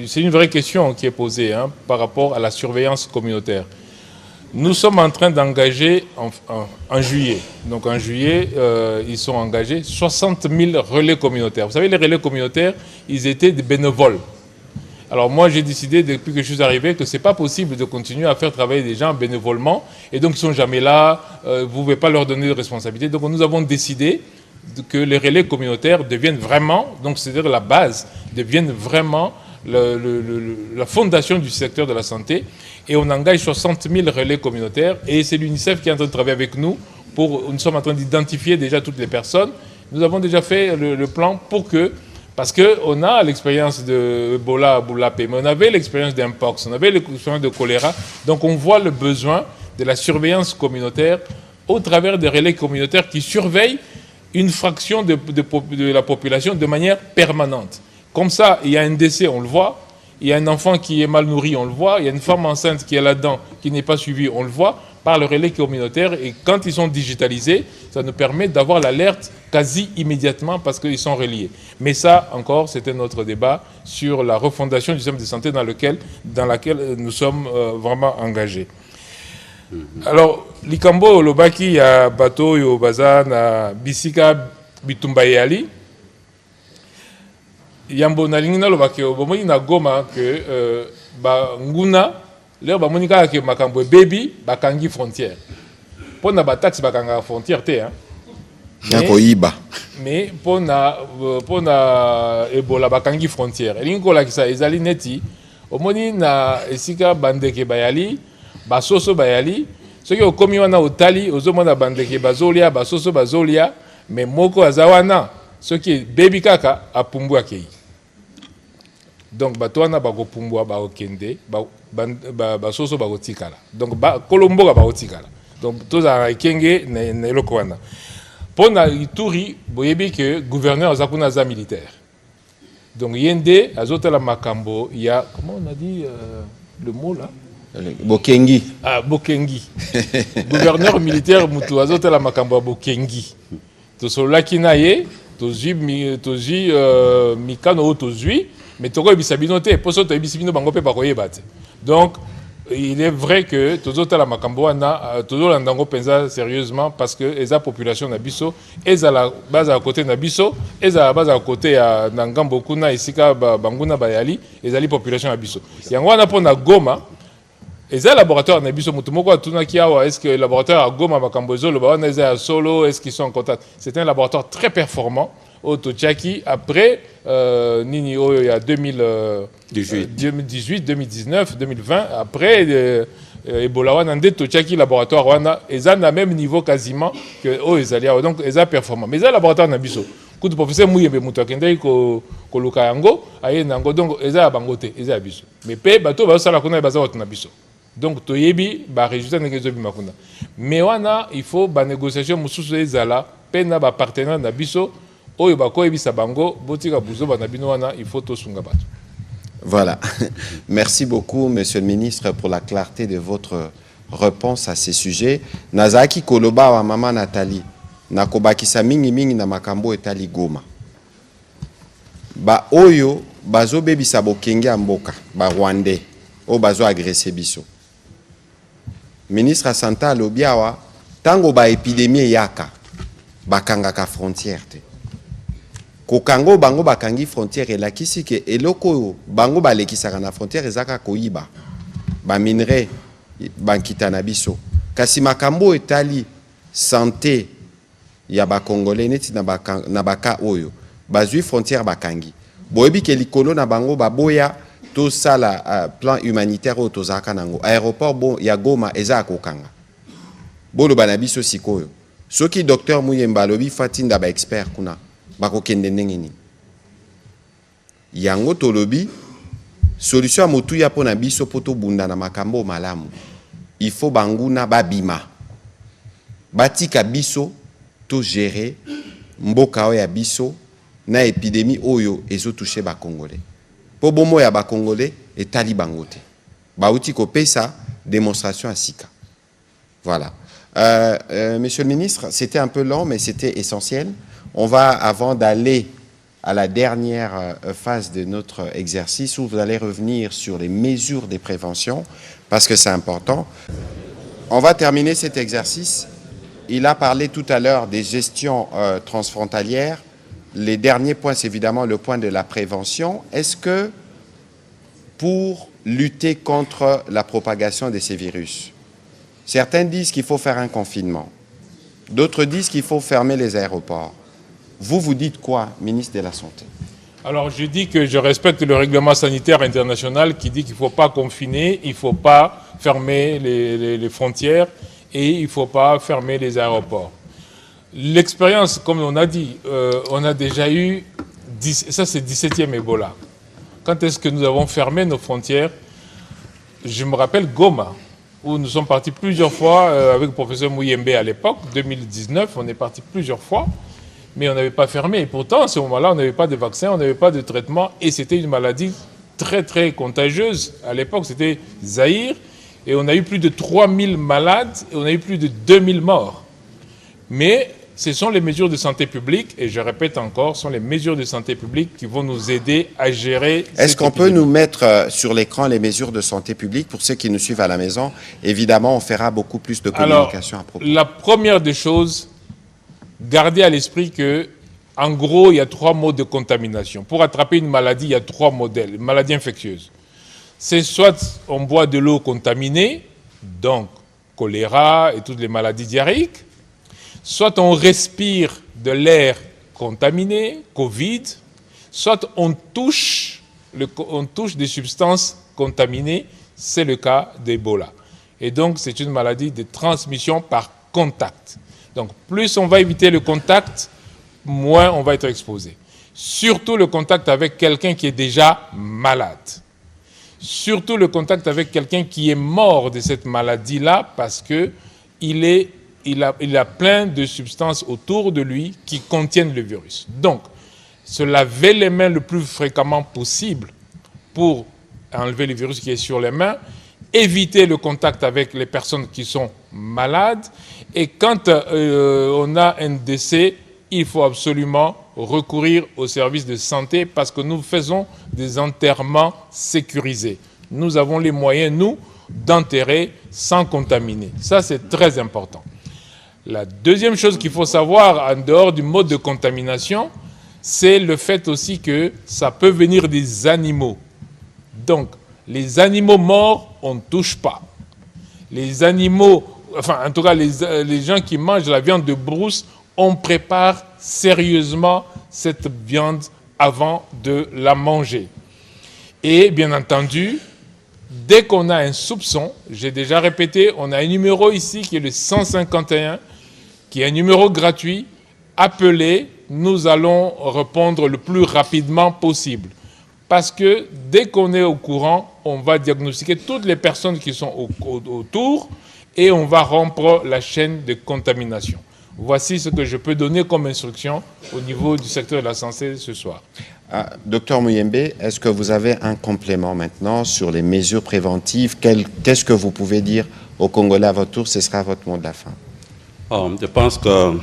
c'est une vraie question qui est posée par rapport à la surveillance communautaire. Nous sommes en train d'engager en juillet. Donc en juillet, ils sont engagés 60 000 relais communautaires. Vous savez, les relais communautaires, ils étaient des bénévoles. Alors moi, j'ai décidé, depuis que je suis arrivé, que ce n'est pas possible de continuer à faire travailler des gens bénévolement, et donc ils ne sont jamais là, vous ne pouvez pas leur donner de responsabilité. Donc nous avons décidé que les relais communautaires deviennent vraiment, donc c'est-à-dire la base, deviennent vraiment la fondation du secteur de la santé, et on engage 60 000 relais communautaires, et c'est l'UNICEF qui est en train de travailler avec nous, nous sommes en train d'identifier déjà toutes les personnes. Nous avons déjà fait le plan pour que, parce qu'on a l'expérience de Ebola, Boulapé, mais on avait l'expérience d'Mpox, on avait l'expérience de choléra, donc on voit le besoin de la surveillance communautaire au travers des relais communautaires qui surveillent une fraction de la population de manière permanente. Comme ça, il y a un décès, on le voit, il y a un enfant qui est mal nourri, on le voit, il y a une femme enceinte qui est là-dedans, qui n'est pas suivie, on le voit, par le relais communautaire, et quand ils sont digitalisés, ça nous permet d'avoir l'alerte quasi immédiatement parce qu'ils sont reliés. Mais ça, encore, c'est un autre débat sur la refondation du système de santé dans laquelle nous sommes vraiment engagés. Alors, likambo lobaki ya bato yo baza na bisika bitumba yali yambo na lingina lobaki bomoni na Goma que ba nguna leo ba monika ke makambo baby bakangi frontière pona ba taxe bakanga frontière te hein Yako iba mais pona Ebola bakangi frontière elingo la kisa ezali neti omoni na esika bandeke bayali basoso bayali soki okomi wana otali ozomona bandeke bazolia basoso bazolia mais moko azawana soki baby kaka apumbu akei donc bato wana bakopumbwa bakokende basoso bakotikala donc kolomboka bakotikala donc tozala ekenge na eloko wana mpona Ituri boyebi ke gouverneur aza kuna aza militaire donc yende azotala makambo ya comment on a dit le mot là Bokengi. Ah, Bokengi. Gouverneur militaire mutu azotala makambo ya Bokengi. Tosolaki na ye, tozwi mikano o tozwi, mais toko ebisa bino te, poso to ebisa bino bango pe bakoyeba te. Donc il est vrai que tozotala makambo wana tozolanda ngo penza sérieusement parce que eza population na biso, eza la base à côté na biso, eza la base à côté ya na ngambo kuna esika banguna bayali, ezali population na biso. Yango wana pona Goma et un laboratoire na biso mutu moko atunaki awa est-ce que le laboratoire à Goma makambo ezolo ba wana eza solo est-ce qu'ils sont en contact. C'est un laboratoire très performant au Tochaki après nini il y a 2018 2019 2020 après Ebola wana nde Tochaki laboratoire wana eza na même niveau quasiment que ezali awa donc eza performant mais eza laboratoire na biso kutu professeur Muyembe mutu akendaki ko luka yango aye nango donc eza bango te eza biso mais pe bato bazosala kuna baza na biso. Donc, toyebi, ba résultat negezo bimakuna. Mais wana, il faut ba négociation mususu ezala, pena ba partenaire na biso, oyo ba koyebi sa bango, botika buzo ba nabino wana, il faut to sunga bato. Voilà. Merci beaucoup, Monsieur le Ministre, pour la clarté de votre réponse à ces sujets. Nazaki koloba wa mama Nathalie, nakobakisa mingi mingi na makambo etali Goma. Ba oyo, bazo bebisa bokenge amboka, ba Rwandais, o bazo agressé biso. Ministre à Santa Alobiawa, tango ba épidémie yaka, bakanga ka frontière te. Kokango bango bakangi frontière et la kisi ke eloko bango ba lekisaka na frontière ezaka koyiba. Ba minerai bankita na biso. Kasi makambo etali santé ya ba congolais neti na baka oyo. Bazui frontière bakangi. Boyebi ke likolo na bango baboya tout ça la plan humanitaire au tozaka nango aéroport bon ya Goma eza kokanga bolo banabiso sikoyo soki docteur Muyemba lobi fatinda ba expert kuna bakokende ndenge nini yango tolobi solution motu ya pona biso poto bunda na makambo malamu il faut banguna babima batika biso to gérer mboka o ya biso na épidémie oyo ezo toucher ba congolais. Po bomo ya ba congolais et talibangote. Bauti ko pesa démonstration à Sika. Voilà. Monsieur le ministre, c'était un peu long, mais c'était essentiel. On va, avant d'aller à la dernière phase de notre exercice, où vous allez revenir sur les mesures de prévention, parce que c'est important. On va terminer cet exercice. Il a parlé tout à l'heure des gestions transfrontalières. Les derniers points, c'est évidemment le point de la prévention. Est-ce que pour lutter contre la propagation de ces virus. Certains disent qu'il faut faire un confinement. D'autres disent qu'il faut fermer les aéroports. Vous dites quoi, ministre de la Santé? Alors, je dis que je respecte le règlement sanitaire international qui dit qu'il ne faut pas confiner, il ne faut pas fermer les frontières et il ne faut pas fermer les aéroports. L'expérience, comme on a dit, on a déjà eu, ça c'est 17e Ebola. Quand est-ce que nous avons fermé nos frontières? Je me rappelle Goma, où nous sommes partis plusieurs fois avec le professeur Muyembe à l'époque, 2019, on est partis plusieurs fois, mais on n'avait pas fermé. Et pourtant, à ce moment-là, on n'avait pas de vaccin, on n'avait pas de traitement, et c'était une maladie très très contagieuse. À l'époque, c'était Zaïre, et on a eu plus de 3000 malades, et on a eu plus de 2000 morts. Mais ce sont les mesures de santé publique, et je répète encore, ce sont les mesures de santé publique qui vont nous aider à gérer. Est-ce qu'on peut nous mettre sur l'écran les mesures de santé publique pour ceux qui nous suivent à la maison? Évidemment, on fera beaucoup plus de communication à propos. La première des choses, gardez à l'esprit que, en gros, il y a 3 modes de contamination. Pour attraper une maladie, il y a 3 modèles, une maladie infectieuse. C'est soit on boit de l'eau contaminée, donc choléra et toutes les maladies diarrhéiques, soit on respire de l'air contaminé, Covid, soit on touche des substances contaminées, c'est le cas d'Ebola. Et donc, c'est une maladie de transmission par contact. Donc, plus on va éviter le contact, moins on va être exposé. Surtout le contact avec quelqu'un qui est déjà malade. Surtout le contact avec quelqu'un qui est mort de cette maladie-là parce qu'il a plein de substances autour de lui qui contiennent le virus. Donc, se laver les mains le plus fréquemment possible pour enlever le virus qui est sur les mains, éviter le contact avec les personnes qui sont malades, et quand on a un décès, il faut absolument recourir aux services de santé parce que nous faisons des enterrements sécurisés. Nous avons les moyens, nous, d'enterrer sans contaminer. Ça, c'est très important. La deuxième chose qu'il faut savoir, en dehors du mode de contamination, c'est le fait aussi que ça peut venir des animaux. Donc, les animaux morts, on ne touche pas. Les animaux, enfin, en tout cas, les gens qui mangent la viande de brousse, on prépare sérieusement cette viande avant de la manger. Et bien entendu, dès qu'on a un soupçon, j'ai déjà répété, on a un numéro ici qui est le 151, qui est un numéro gratuit. Appelez, nous allons répondre le plus rapidement possible. Parce que dès qu'on est au courant, on va diagnostiquer toutes les personnes qui sont autour et on va rompre la chaîne de contamination. Voici ce que je peux donner comme instruction au niveau du secteur de la santé ce soir. Docteur Muyembe, est-ce que vous avez un complément maintenant sur les mesures préventives? Qu'est-ce que vous pouvez dire aux Congolais à votre tour? Ce sera votre mot de la fin. Je pense que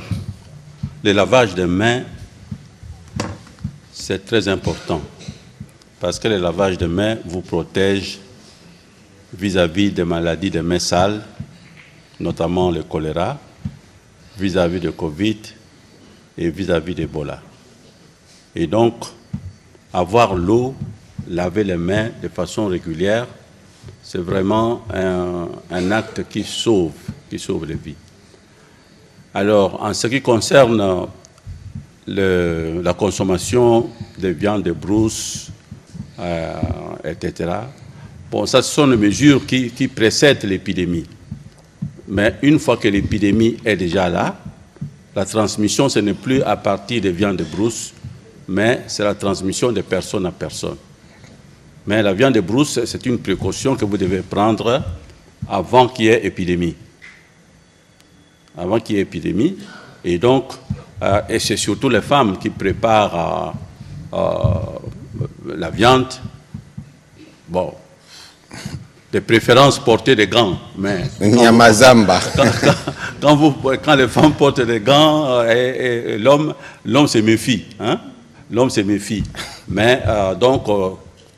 le lavage des mains, c'est très important. Parce que le lavage des mains vous protège vis-à-vis des maladies des mains sales, notamment le choléra, vis-à-vis de Covid et vis-à-vis d'Ebola. Et donc, avoir l'eau, laver les mains de façon régulière, c'est vraiment un acte qui sauve les vies. Alors, en ce qui concerne la consommation de viande de brousse, etc., bon, ça, ce sont les mesures qui précèdent l'épidémie. Mais une fois que l'épidémie est déjà là, la transmission, ce n'est plus à partir des viandes de brousse, mais c'est la transmission de personne à personne. Mais la viande de brousse, c'est une précaution que vous devez prendre avant qu'il y ait épidémie. Avant qu'il y ait épidémie. Et donc, et c'est surtout les femmes qui préparent la viande. Bon, de préférence porter des gants, mais quand les femmes portent des gants, et l'homme se méfie, hein? L'homme se méfie. Mais donc,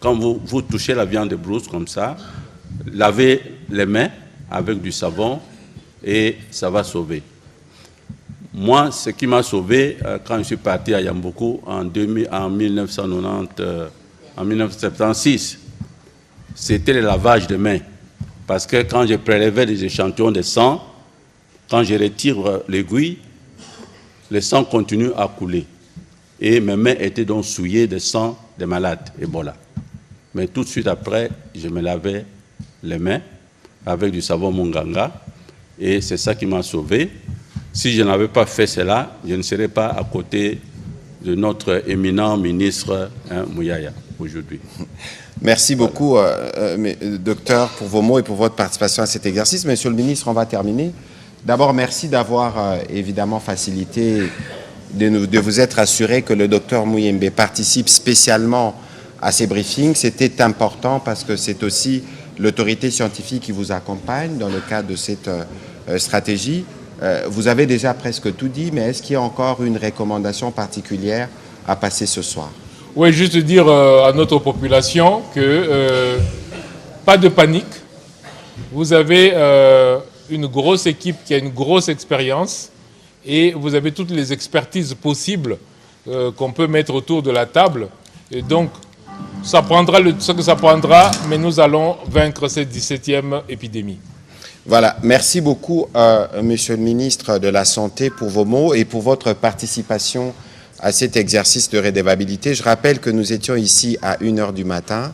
quand vous touchez la viande de brousse comme ça, lavez les mains avec du savon et ça va sauver. Moi, ce qui m'a sauvé quand je suis parti à Yamboko en 1976, c'était le lavage de mains. Parce que quand je prélevais des échantillons de sang, quand je retire l'aiguille, le sang continue à couler. Et mes mains étaient donc souillées de sang des malades, Ebola. Mais tout de suite après, je me lavais les mains avec du savon Munganga. Et c'est ça qui m'a sauvé. Si je n'avais pas fait cela, je ne serais pas à côté de notre éminent ministre Mouyaya aujourd'hui. Merci beaucoup, docteur, pour vos mots et pour votre participation à cet exercice. Monsieur le ministre, on va terminer. D'abord, merci d'avoir évidemment facilité, de vous être assuré que le docteur Muyembe participe spécialement à ces briefings. C'était important parce que c'est aussi l'autorité scientifique qui vous accompagne dans le cadre de cette stratégie. Vous avez déjà presque tout dit, mais est-ce qu'il y a encore une recommandation particulière à passer ce soir? Oui, juste dire à notre population que pas de panique. Vous avez une grosse équipe qui a une grosse expérience et vous avez toutes les expertises possibles qu'on peut mettre autour de la table. Et donc, ça prendra ce que ça prendra, mais nous allons vaincre cette 17e épidémie. Voilà, merci beaucoup, Monsieur le ministre de la Santé, pour vos mots et pour votre participation à cet exercice de redevabilité. Je rappelle que nous étions ici à 1h du matin,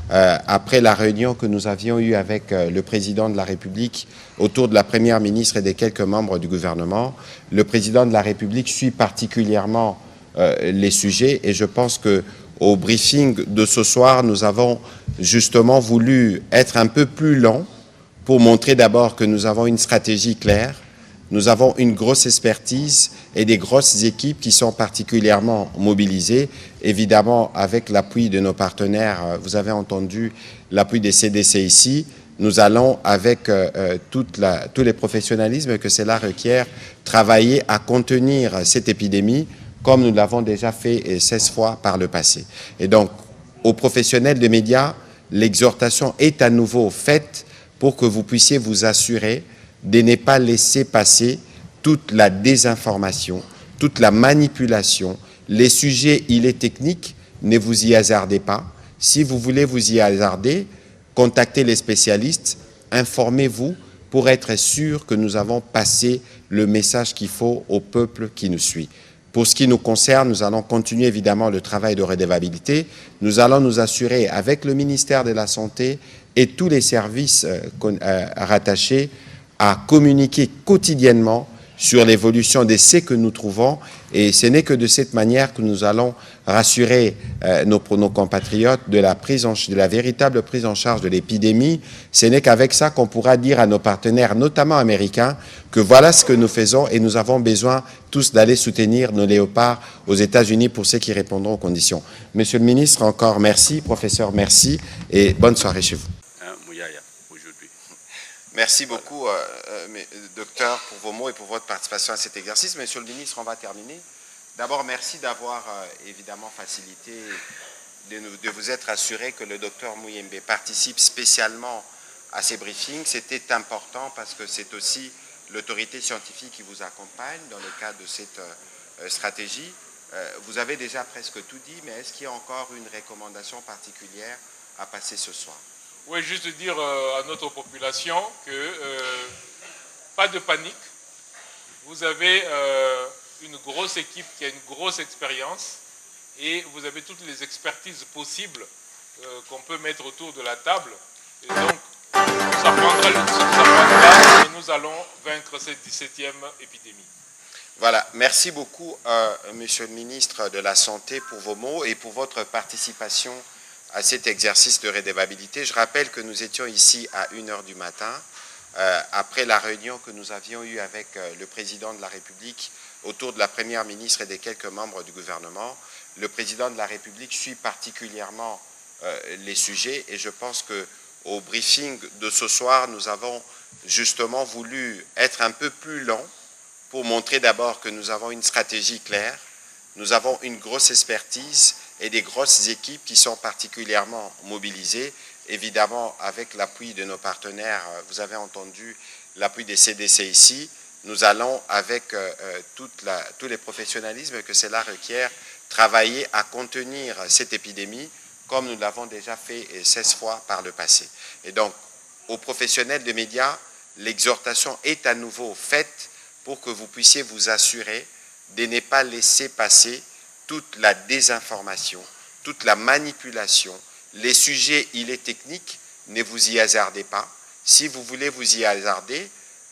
après la réunion que nous avions eue avec le président de la République autour de la première ministre et des quelques membres du gouvernement. Le président de la République suit particulièrement les sujets et je pense qu'au briefing de ce soir, nous avons justement voulu être un peu plus lents pour montrer d'abord que nous avons une stratégie claire, nous avons une grosse expertise et des grosses équipes qui sont particulièrement mobilisées, évidemment avec l'appui de nos partenaires. Vous avez entendu l'appui des CDC ici. Nous allons, avec tous les professionnalismes que cela requiert, travailler à contenir cette épidémie comme nous l'avons déjà fait 16 fois par le passé. Et donc, aux professionnels des médias, l'exhortation est à nouveau faite pour que vous puissiez vous assurer de ne pas laisser passer toute la désinformation, toute la manipulation. Les sujets, il est technique, ne vous y hasardez pas. Si vous voulez vous y hasarder, contactez les spécialistes, informez-vous pour être sûr que nous avons passé le message qu'il faut au peuple qui nous suit. Pour ce qui nous concerne, nous allons continuer évidemment le travail de redevabilité. Nous allons nous assurer avec le ministère de la Santé et tous les services rattachés à communiquer quotidiennement sur l'évolution de ce que nous trouvons. Et ce n'est que de cette manière que nous allons rassurer nos compatriotes de la véritable prise en charge de l'épidémie. Ce n'est qu'avec ça qu'on pourra dire à nos partenaires, notamment américains, que voilà ce que nous faisons et nous avons besoin tous d'aller soutenir nos léopards aux États-Unis pour ceux qui répondront aux conditions. Monsieur le ministre, encore merci. Professeur, merci et bonne soirée chez vous. Merci beaucoup, docteur, pour vos mots et pour votre participation à cet exercice. Monsieur le ministre, on va terminer. D'abord, merci d'avoir évidemment facilité, de vous être assuré que le docteur Muyembe participe spécialement à ces briefings. C'était important parce que c'est aussi l'autorité scientifique qui vous accompagne dans le cadre de cette stratégie. Vous avez déjà presque tout dit, mais est-ce qu'il y a encore une recommandation particulière à passer ce soir? Oui, juste dire à notre population que pas de panique. Vous avez une grosse équipe qui a une grosse expérience et vous avez toutes les expertises possibles qu'on peut mettre autour de la table. Et donc, ça prendra le temps, ça prendra, et nous allons vaincre cette 17e épidémie. Voilà, merci beaucoup, Monsieur le ministre de la Santé, pour vos mots et pour votre participation à cet exercice de redevabilité. Je rappelle que nous étions ici à 1h du matin, après la réunion que nous avions eue avec le président de la République autour de la première ministre et des quelques membres du gouvernement. Le président de la République suit particulièrement les sujets et je pense qu'au briefing de ce soir, nous avons justement voulu être un peu plus lents pour montrer d'abord que nous avons une stratégie claire, nous avons une grosse expertise et des grosses équipes qui sont particulièrement mobilisées, évidemment avec l'appui de nos partenaires. Vous avez entendu l'appui des CDC ici. Nous allons, avec tous les professionnalismes que cela requiert, travailler à contenir cette épidémie comme nous l'avons déjà fait 16 fois par le passé. Et donc, aux professionnels de médias, l'exhortation est à nouveau faite pour que vous puissiez vous assurer de ne pas laisser passer toute la désinformation, toute la manipulation. Les sujets, il est technique, ne vous y hasardez pas. Si vous voulez vous y hasarder,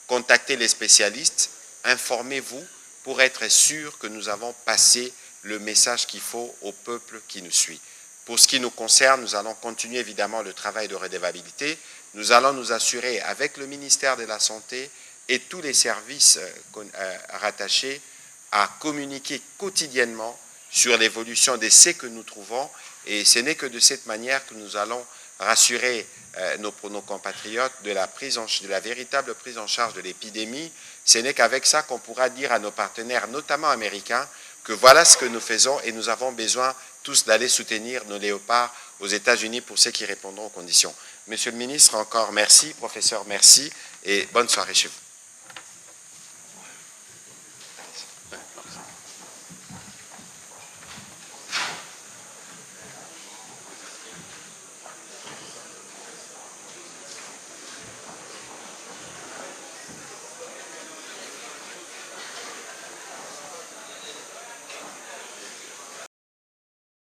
contactez les spécialistes, informez-vous pour être sûr que nous avons passé le message qu'il faut au peuple qui nous suit. Pour ce qui nous concerne, nous allons continuer évidemment le travail de redevabilité. Nous allons nous assurer avec le ministère de la Santé et tous les services rattachés à communiquer quotidiennement sur l'évolution de ce que nous trouvons. Et ce n'est que de cette manière que nous allons rassurer nos compatriotes de la véritable prise en charge de l'épidémie. Ce n'est qu'avec ça qu'on pourra dire à nos partenaires, notamment américains, que voilà ce que nous faisons et nous avons besoin tous d'aller soutenir nos léopards aux États-Unis pour ceux qui répondront aux conditions. Monsieur le ministre, encore merci. Professeur, merci et bonne soirée chez vous.